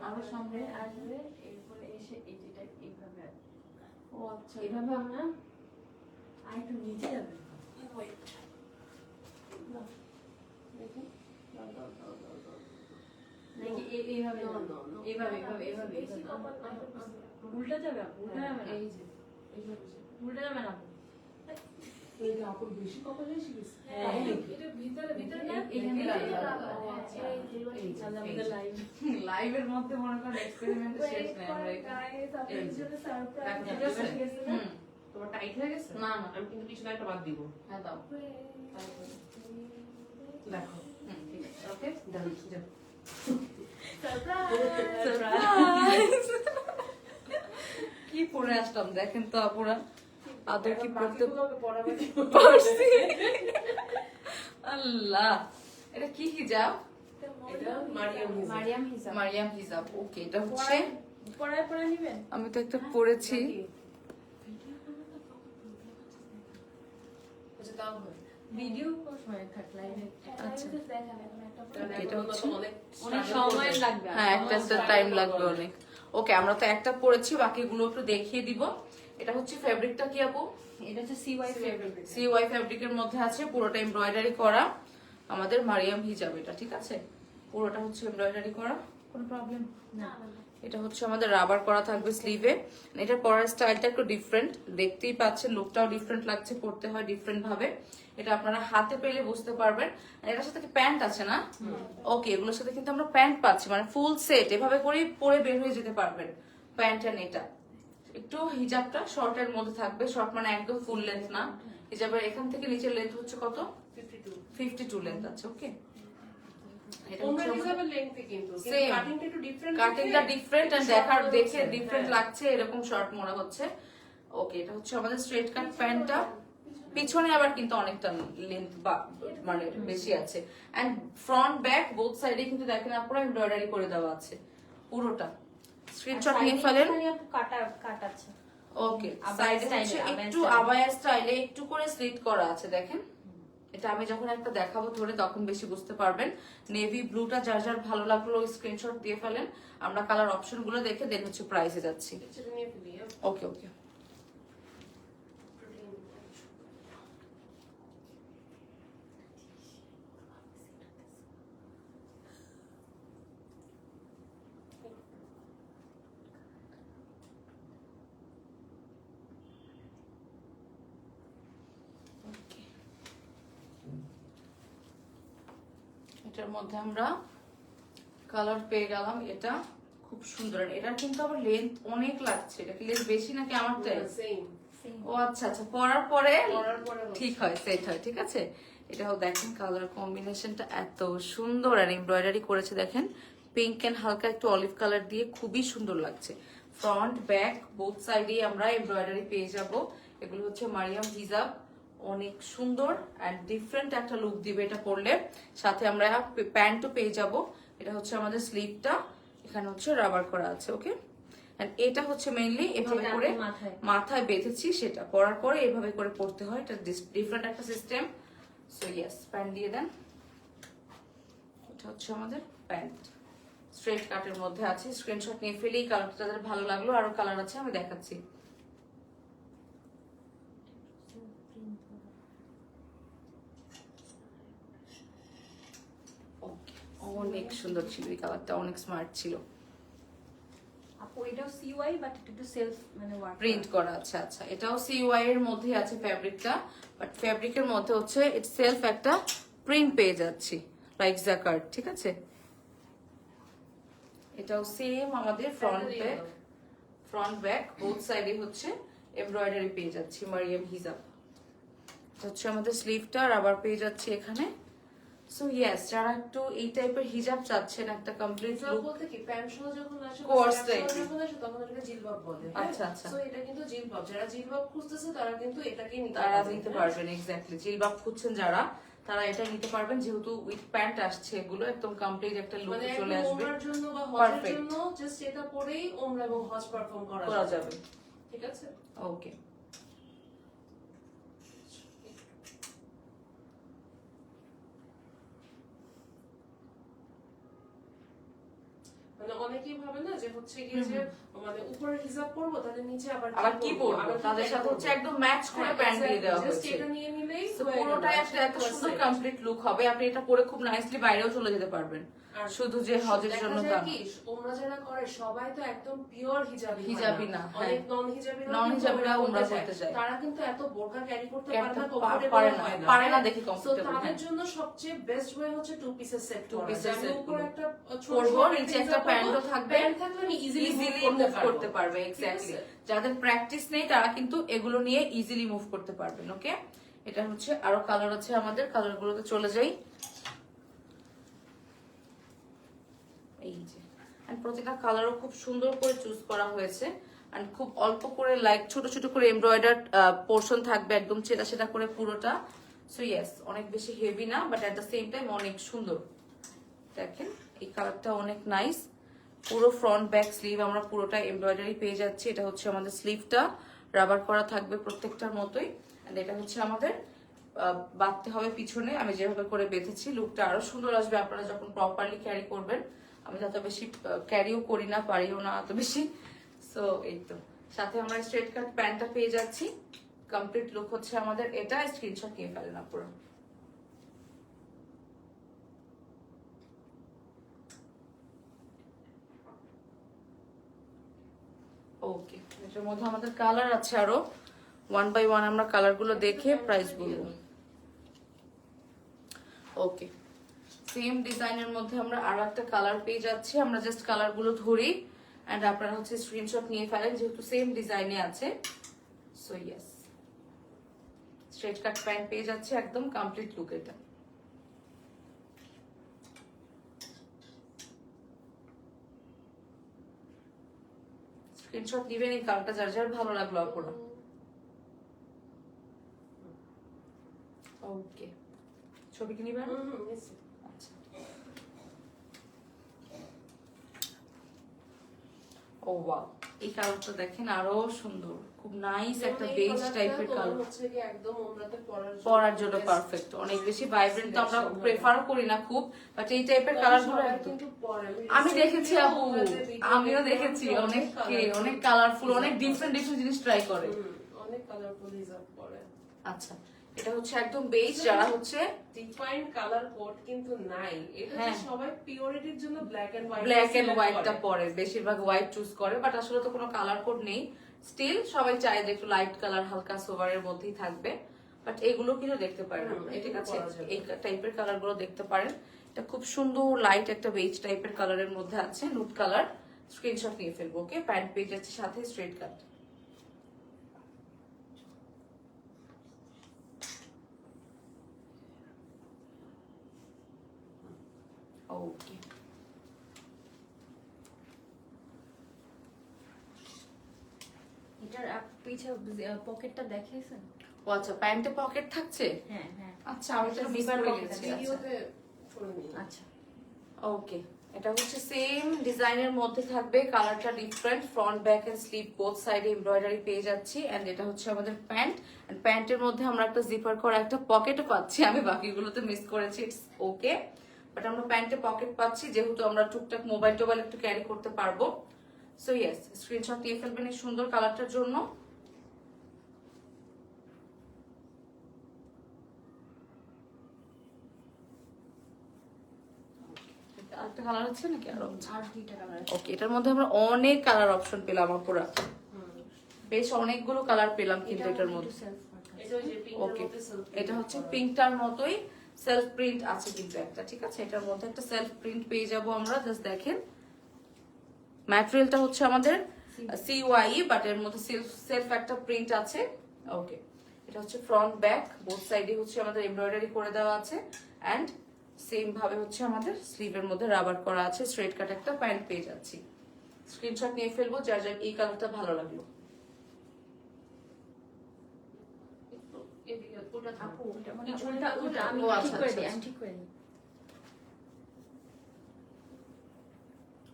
আরো সামনে আসবে, এরপরে এসে এটা এইভাবে আসবে। ও আচ্ছা, এইভাবে আমরা আর একটু নিচে যাবেন, Wait. নাও, দেখি। দাও, দাও, দাও, দাও, দাও। নাকি এইভাবে No, যাবেন? no, no. এইভাবে এইভাবে এইভাবে বেশি কপাল না। উল্টা যাবে আপু, উল্টা যাবে না, এই যে, এইভাবে যে। উল্টা যাবে না আপু। এইটা আপুর বেশি কপাল এসে গেছে। হ্যাঁ। তাহলে এটা ভিতরে না? এইখানে এখানে লাগবে। লাগবে। ও, আচ্ছা। এই যে, এই যে। লাইভের মধ্যে মনে করেন এক্সপেরিমেন্ট শেষ নেই আমরা এখানে। এই যে। দেখো, ঠিক আছে? হুম। তোমার টাইট হয়ে গেছে? না, না। আমি কিন্তু পিছনে একটা বাদ দিব। হ্যাঁ দাও। দেখো। হুম, ঠিক আছে। ওকে? ডান, যাও। কি পরে আসলাম দেখেন তো আপুরা, আদৌ কি পড়তে বাকিগুলোকে পড়াবে কি? পারছি? আল্লাহ, এটা কি হিজাব? এটা মারিয়াম হিজাব। মারিয়াম হিসাব মারিয়াম হিজাব। ওকে, এটা হচ্ছে পড়ায় পড়ে নিবেন। আমি তো একটা পড়েছি। নাকি? আচ্ছা, তাও হয়। ভিডিও সময় থাক লাইভে, আচ্ছা, কারণ এটা এখনো তো হচ্ছে অনেক অনেক struggle সময় করতে- লাগবে। হ্যাঁ, একটা টাইম লাগবে অনেক। ওকে, আমরা তো একটা পড়েছি, বাকিগুলো একটু দেখিয়ে দিব। এটা হচ্ছে ফেব্রিকটা কি আপু? এটা হচ্ছে সিওয়াই ফেব্রিক। সিওয়াই ফেব্রিকের মধ্যে আছে, পুরোটা এমব্রয়ডারি করা আমাদের মারিয়াম হিজাব। এটা ঠিক আছে, পুরোটা হচ্ছে এমব্রয়ডারি করা, কোনো প্রবলেম না, এটা হচ্ছে আমাদের রাবার করা থাকবে স্লিভে। এটার পরার স্টাইলটা একটু ডিফারেন্ট, দেখতেই পাচ্ছেন, লুকটাও ডিফারেন্ট লাগছে, পড়তে হয় ডিফারেন্ট ভাবে। এটা আপনারা হাতে পেলে বুঝতে পারবেন। আর এটার সাথে কি প্যান্ট আছে না? ওকে, এগুলোর সাথে কিন্তু আমরা প্যান্ট পাচ্ছি, মানে ফুল সেট, এভাবে করেই পরে বের হয়ে যেতে পারবেন। প্যান্ট এন্ড এটা একটু হিজাবটা শর্টের মধ্যে থাকবে, শর্ট মানে একদম ফুল লেন্থ না। হিজাবের এখান থেকে নিচের লেন্থ হচ্ছে কত? 52 52 লেন্থ আছে। ওকে, এটা তোমরা হচ্ছে হিসাবে লেংথে কিন্তু Same. কাটিংটা একটু ডিফারেন্ট। কাটিংটা ডিফারেন্ট এন্ড দেখার দেখে ডিফারেন্ট লাগছে, এরকম শর্ট মোড়া হচ্ছে। ওকে, এটা হচ্ছে আমাদের স্ট্রেট কাট প্যান্টটা। পিছনে আবার কিন্তু অনেকটা লেন্থ বা মানে বেশি আছে। এন্ড ফ্রন্ট ব্যাক বোথ সাইডে কিন্তু দেখেন আপনারা এমব্রয়ডারি করে দেওয়া আছে পুরোটা। স্ক্রিনশট নিয়ে ফেলেন। আপু কাটা আছে। ওকে, আবায়া সাইডে style হচ্ছে এ, আবায়া একটু style এ। আবায়া স্টাইলে একটু করে স্লিট করা আছে দেখেন। এটা আমি যখন একটা দেখাবো ধরে তখন বেশি বুঝতে পারবেন। নেভি ব্লুটা যার যার ভালো লাগলো স্ক্রিনশট দিয়ে ফেলেন। আমরা কালার অপশন গুলো দেখে দেন হচ্ছে প্রাইসে যাচ্ছি। সেটা নিয়ে ফেলি। ওকে ওকে, এটার মধ্যে আমরা কালার পেয়ে গেলাম। এটা খুব সুন্দর, এটার কিন্তু আবার লেন্থ অনেক লাগছে। এটা কি লেন্থ বেশি নাকি আমারটাই? সেম। ও আচ্ছা আচ্ছা, পরার পরে পরার পরে হচ্ছে। ঠিক হয়, সেট হয়, ঠিক আছে। এটাও দেখেন কালার কম্বিনেশনটা এত সুন্দর, আর এমব্রয়ডারি করেছে দেখেন পিঙ্ক এন্ড হালকা একটু অলিভ কালার দিয়ে, খুবই সুন্দর লাগছে। ফ্রন্ট ব্যাক বোথ সাইডেই আমরা এমব্রয়ডারি পেয়ে যাব। এগুলো হচ্ছে মারিয়াম হিজাব, অনেক সুন্দর এন্ড ডিফারেন্ট একটা লুক দিবে এটা পরলে। সাথে আমরা প্যান্টও পেয়ে যাব। এটা হচ্ছে আমাদের স্লিভটা, এখানে হচ্ছে রাবার করা আছে। ওকে, এটা হচ্ছে মেইনলি এভাবে যেটা করে আমি মাথায় বেঁধেছি, সেটা পরার পরে এভাবে করে পড়তে হয়। এটা ডিফারেন্ট একটা সিস্টেম। সো ইয়েস, প্যান্ট দিয়ে দেন। এটা হচ্ছে আমাদের প্যান্ট, স্ট্রেট কাটের মধ্যে আছে। স্ক্রিনশট নিয়ে ফেলি, কালারটা তাদের ভালো লাগলো। আরো কালার আছে, আমি দেখাচ্ছি। ওকে, অনেক সুন্দর ছিল এই কালারটা, অনেক স্মার্ট ছিল। আপু এটাও সিওয়াই বাট একটু সেলফ মানে ওয়ার্ক প্রিন্ট করা আছে। আচ্ছা, এটাও সিওয়াই এর মধ্যে আছে ফ্যাব্রিকটা, বাট ফ্যাব্রিকের মধ্যে হচ্ছে ইট সেলফ একটা প্রিন্ট পেয়ে যাচ্ছি লাইক জাকার্ড, ঠিক আছে। এটাও সেম আমাদের ফ্রন্ট ব্যাক বোথ সাইডে হচ্ছে এমব্রয়ডারি পেয়ে যাচ্ছি মারিয়াম হিজাব। এটা হচ্ছে আমাদের স্লিভটা, আর আবার পেয়ে যাচ্ছি এখানে। সো ইয়েস, যারা একটু এই টাইপের হিজাব চাচ্ছেন একটা কমপ্লিট হিজাব লুক, বলতে কি প্যান্ট সহ যখন আসে, Coarse স্ট্র্যাপ সহ type। যখন আসে তখন এটাকে জিলবাব বলে। আচ্ছা, আচ্ছা। সো এটা কিন্তু জিলবাব, যারা জিলবাব খুঁজতেছে তারা কিন্তু এটাকেই নিতে তারা পারবে। নিতে পারবেন। এক্স্যাক্টলি, জিলবাব খুঁজছেন যারা, তারা এটা নিতে পারবেন, যেহেতু উইথ প্যান্ট আসছে, এগুলো একদম কমপ্লিট একটা লুক মানে চলে একদম আসবে, ওমরার জন্য বা হজের Perfect। জন্য জাস্ট এটা পরেই ওমরা এবং হজ পারফর্ম করা করা যাবে। যাবে। ঠিক আছে? ওকে, মানে অনেকেই ভাবে না যে হচ্ছে গিয়ে যে মানে উপরে হিজাব পরবো তাহলে নিচে আবার কি পরবো, তাদের সাথে হচ্ছে একদম ম্যাচ করে প্যান্ট দিয়ে দেওয়া হয়েছে। এটা নিয়ে নিলেই পুরোটাই একটা এত সুন্দর কমপ্লিট লুক হবে, আপনি এটা পরে খুব নাইসলি বাইরেও চলে যেতে পারবেন, শুধু যে হজের জন্য তা না। ওমরা যারা করে সবাই তো একদম পিওর হিজাবি না, অনেক নন হিজাবিরা উমরা করতে যায়, তারা কিন্তু এত বোরকা ক্যারি করতে পারে না দেখে সো কমফোর্টেবল। তাদের জন্য সবচেয়ে বেস্ট ওয়ে হচ্ছে টু পিসের সেট টু পিসের সেট উপরে একটা পরবো, নিচে একটা প্যান্টও থাকবে, প্যান্ট থাকলে আমি ইজিলি মুভ করতে পারবে। এক্স্যাক্টলি, যাদের প্র্যাকটিস নেই তারা কিন্তু এগুলো নিয়ে ইজিলি মুভ করতে পারবেন। ওকে, এটা হচ্ছে আরো কালার আছে আমাদের, কালারগুলোতে চলে যাই। এই যে প্রতিটা কালারও খুব সুন্দর করে চুজ করা হয়েছে, এন্ড খুব অল্প করে লাইক ছোট ছোট করে এমব্রয়ডার পোর্শন থাকবে, একদম ছেঁড়া ছেঁড়া করে পুরোটা। সো ইয়েস, অনেক বেশি হেভি না, but at the same time অনেক সুন্দর। দেখেন এই কালারটা অনেক নাইস। পুরো ফ্রন্ট ব্যাক স্লিভ আমরা পুরোটা এমব্রয়ডারি পেয়ে যাচ্ছি। এটা হচ্ছে আমাদের স্লিভটা, রাবার করা থাকবে প্রত্যেকটার মতোই। এন্ড এটা হচ্ছে আমাদের বাঁধতে হবে পিছনে, আমি যেভাবে করে বেঁধেছি। লুকটা আরো সুন্দর আসবে আপনারা যখন প্রপারলি ক্যারি করবেন। আমি যত বেশি ক্যারিও করি না, পারিও না অত বেশি। সো এই তো, সাথে আমরা স্ট্রেট কাট প্যান্টটা পেয়ে যাচ্ছি। কমপ্লিট লুক হচ্ছে আমাদের এটা। স্ক্রিনশট নিয়ে ফেলেন আপনারা। ওকে, এটার মধ্যে আমাদের কালার আছে আরো, 1 বাই 1 আমরা কালারগুলো দেখে প্রাইস বলবো। ওকে, সেম ডিজাইনের মধ্যে আমরা আরো একটা কালার পেয়ে যাচ্ছি। আমরা জাস্ট কালারগুলো ধরি এন্ড আপনারা হচ্ছে স্ক্রিনশট নিয়ে ফেলেন, যেহেতু সেম ডিজাইনে আছে। সো ইয়েস, স্ট্রেট কাট প্যান্ট পেয়ে যাচ্ছে, একদম কমপ্লিট লুক এটা। স্ক্রিনশট দিবেন এই কালারটা যার যার ভালো লাগলো আপনারা। ওকে, ছবি কি নিবেন? আচ্ছা, ও ওয়াও, এই কালারটা দেখেন আরো সুন্দর, খুব নাইস একটা বেজ টাইপের কালার, হচ্ছে কি একদম ওমরাতে পরার জন্য পারফেক্ট। অনেক বেশি ভাইব্রেন্ট তো আমরা প্রেফার করি না খুব, বাট এই টাইপের কালারগুলো কিন্তু পরে আমি দেখেছি আপু, আমিও দেখেছি অনেককে, অনেক কালারফুল, অনেক ডিফারেন্ট ডিফারেন্ট জিনিস ট্রাই করে, অনেক কালারফুল হিজাব পরে। আচ্ছা, এটা হচ্ছে একদম বেজ, যারা হচ্ছে ডিফাইন্ড কালার কোড কিন্তু নাই। এটা হ্যাঁ, সবাই পিওরিটির জন্য black and white, black and হোয়াইটটা পরে, বেশিরভাগ হোয়াইট চুজ করে, বাট আসলে তো কোনো কালার কোড নেই। স্টিল সবাই চায় যে একটু লাইট কালার, হালকা সোভারের মধ্যেই থাকবে, বাট এগুলো কিন্তু দেখতে পারেন আপনারা, ঠিক আছে? এই টাইপের কালার গুলো দেখতে পারেন। এটা খুব সুন্দর লাইট একটা বেজ টাইপের কালারের মধ্যে আছে, নুট কালার। স্ক্রিনশট নিয়ে ফেলবো। ওকে, প্যান্ট পেয়ে যাচ্ছে সাথে স্ট্রেট কাট। ওকে, এটার পিছে পকেটটা দেখাইছেন? ও আচ্ছা, প্যান্টে পকেট থাকছে? হ্যাঁ হ্যাঁ, আচ্ছা, আমি তো মিস করে গেছি। ভিডিওতে করে নিই। আচ্ছা ওকে, এটা হচ্ছে সেম ডিজাইনের মধ্যে থাকবে, কালারটা different. Front back end sleeve both সাইডে এমব্রয়ডারি পেয়ে যাচ্ছি। এন্ড এটা হচ্ছে আমাদের প্যান্ট, এন্ড প্যান্টের মধ্যে আমরা একটা জিপার করা একটা পকেটও পাচ্ছি। আমি বাকিগুলোতে মিস করেছি, ইটস ওকে, বাট আমরা প্যান্টে পকেট পাচ্ছি, যেহেতু আমরা টুকটাক মোবাইল টোবাইল একটু ক্যারি করতে পারবো। সো ইয়েস, স্ক্রিনশট দিয়ে ফেলবেন এই সুন্দর কালারটার জন্য। আরেকটা কালার আছে নাকি আরো? আর দুইটা কালার। ওকে, এটার মধ্যে আমরা অনেক কালার অপশন পেলাম আপুরা, বেশ অনেকগুলো কালার পেলাম কিন্তু এটার মধ্যে। ওকে, এটা হচ্ছে পিঙ্কটার মতোই সেলফ প্রিন্ট আছে কিন্তু একটা, ঠিক আছে? এটার মধ্যে একটা সেলফ প্রিন্ট পেয়ে যাব আমরা। জাস্ট দেখেন, ম্যাটেরিয়ালটা হচ্ছে আমাদের সিওয়াই, বাট এর মধ্যে সেলফ একটা প্রিন্ট আছে। ওকে, এটা হচ্ছে ফ্রন্ট ব্যাক বোথ সাইডে হচ্ছে আমাদের এমব্রয়ডারি করে দেওয়া আছে, এন্ড সেম ভাবে হচ্ছে আমাদের স্লিভের মধ্যে রাবার করা আছে। স্ট্রেট কাট একটা প্যান্ট পেয়ে যাচ্ছি। স্ক্রিনশট নিয়ে ফেলবো যার যার এই কালারটা ভালো লাগলো। আপু ওটা মানে ওটা আমি ঠিক করে দিই, আমি ঠিক করে দিই।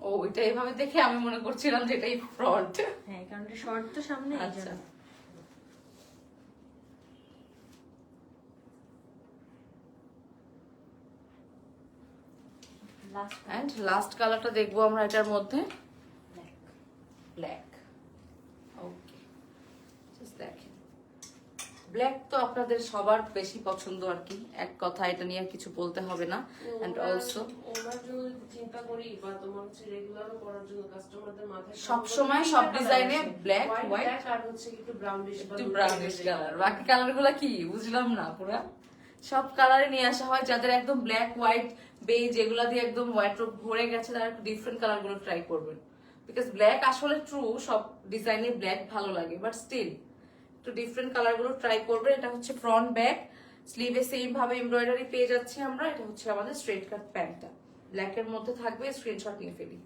ও এটা এইভাবে দেখে আমি মনে করছিলাম যে এটাই ফ্রন্ট। হ্যাঁ কারণ এটা শর্ট তো সামনে এই আচ্ছা। জন্য। লাস্ট এন্ড লাস্ট কালারটা দেখবো আমরা এটার মধ্যে, ব্ল্যাক। ব্ল্যাক। ওকে, জাস্ট দেখেন, ব্ল্যাক তো আপনাদের সবার বেশি পছন্দ আর কি, এক কথা এটা নিয়ে আর কিছু বলতে হবে না। এন্ড অলসো ওনার জন্য যদি চিন্তা করি বা তোমার হচ্ছে রেগুলারও পরার জন্য কাস্টমারদের মাথায় সব সময় সব ডিজাইনে ব্ল্যাক, হোয়াইট, আর হচ্ছে একটু ব্রাউনিশ একটু ব্রাউনিশ কালার, বাকি কালার গুলা কি বুঝলাম না পুরা। সব কালারে নিয়ে আসা হয়, যাদের একদম ব্ল্যাক, হোয়াইট, বেজ এগুলা দিয়ে একদম ওয়ার্ডরোব ভরে গেছে তারা একটু ডিফারেন্ট কালার গুলো ট্রাই করবেন। বিকজ ব্ল্যাক আসলে ট্রু সব ডিজাইনে ব্ল্যাক ভালো লাগে, বাট স্টিল একটু ডিফারেন্ট কালার গুলো ট্রাই করবেন। এটা হচ্ছে ফ্রন্ট ব্যাক, স্লিভে সেম ভাবে এমব্রয়ডারি পেয়ে যাচ্ছি আমরা। এটা হচ্ছে আমাদের স্ট্রেট কাট প্যান্টটা, ব্ল্যাক এর মধ্যে থাকবে, স্ক্রিনশট নিয়ে ফেলি।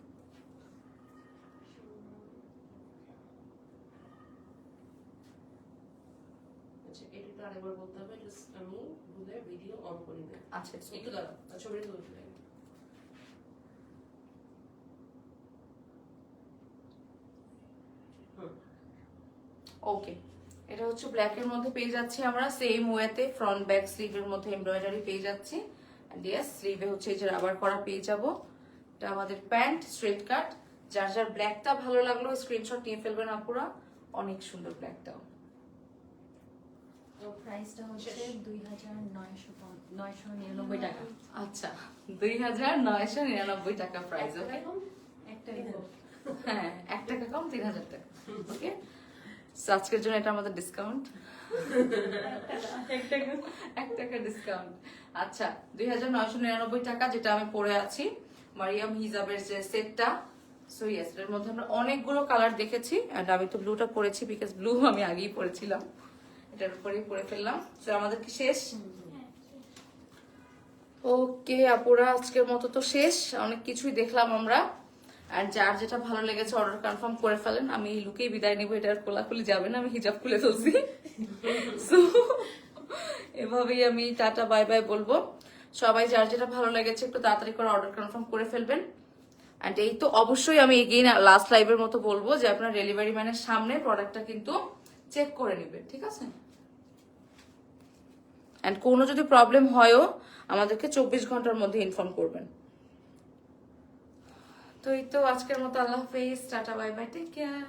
আচ্ছা এটা তো আরেকবার বলতে হবে, আমি ভুলে ভিডিও অন করি না। আচ্ছা একটু দাঁড়াও, ছবিটা তুলে ফেলে। ওকে, এটা হচ্ছে ব্ল্যাক এর মধ্যে পেয়ে যাচ্ছি আমরা, সেম ওয়েতে ফ্রন্ট ব্যাক স্লিভের মধ্যে এমব্রয়ডারি পেয়ে যাচ্ছি। এন্ড ইয়েস, স্লিভে হচ্ছে এই যে রাবার করা পেয়ে যাব। এটা আমাদের প্যান্ট স্ট্রেট কাট। যার যার ব্ল্যাকটা ভালো লাগলো স্ক্রিনশট নিয়ে ফেলবেন আপুরা, অনেক সুন্দর ব্ল্যাকটাও। তো প্রাইসটা হচ্ছে 2999 টাকা। আচ্ছা, 2999 টাকা প্রাইস। ওকে, একটা হ্যাঁ 1 টাকা কম, 3000 টাকা। ওকে, আজকের জন্য এটা আমাদের ডিসকাউন্ট, 1 টাকা ডিসকাউন্ট। আচ্ছা, 2999 টাকা, যেটা আমি পরে আছি মারিয়াম হিজাবের যে সেটটা। সো ইয়েস, এর মধ্যে আমরা অনেকগুলো কালার দেখেছি, এন্ড আমি তো ব্লুটা পরেছি বিকজ ব্লু আমি আগেই পরেছিলাম, এটার উপরেই পরে ফেললাম। সো আমাদের কি শেষ? ওকে আপুরা, আজকের মতো তো শেষ, অনেক কিছুই দেখলাম আমরা। আর যার যেটা ভালো লেগেছে অর্ডার কনফার্ম করে ফেলেন। আমি এই লুকেই বিদায় নিবো, এটা আর খোলাখুলি যাবে না, আমি হিজাব খুলে ফেলছি। সো এভাবেই আমি টাটা বাই বাই বলবো। সবাই যার যেটা ভালো লেগেছে একটু তাড়াতাড়ি করে অর্ডার কনফার্ম করে ফেলবেন। অ্যান্ড এই তো অবশ্যই আমি এগেইন লাস্ট লাইভের মতো বলবো যে আপনার ডেলিভারি ম্যানের সামনে প্রোডাক্টটা কিন্তু চেক করে নেবেন, ঠিক আছে? অ্যান্ড কোনো যদি প্রবলেম হয়ও আমাদেরকে 24 ঘন্টার মধ্যে ইনফর্ম করবেন। তো এই তো আজকের মতো আল্লাহ হাফেজ, tata bye bye, take care.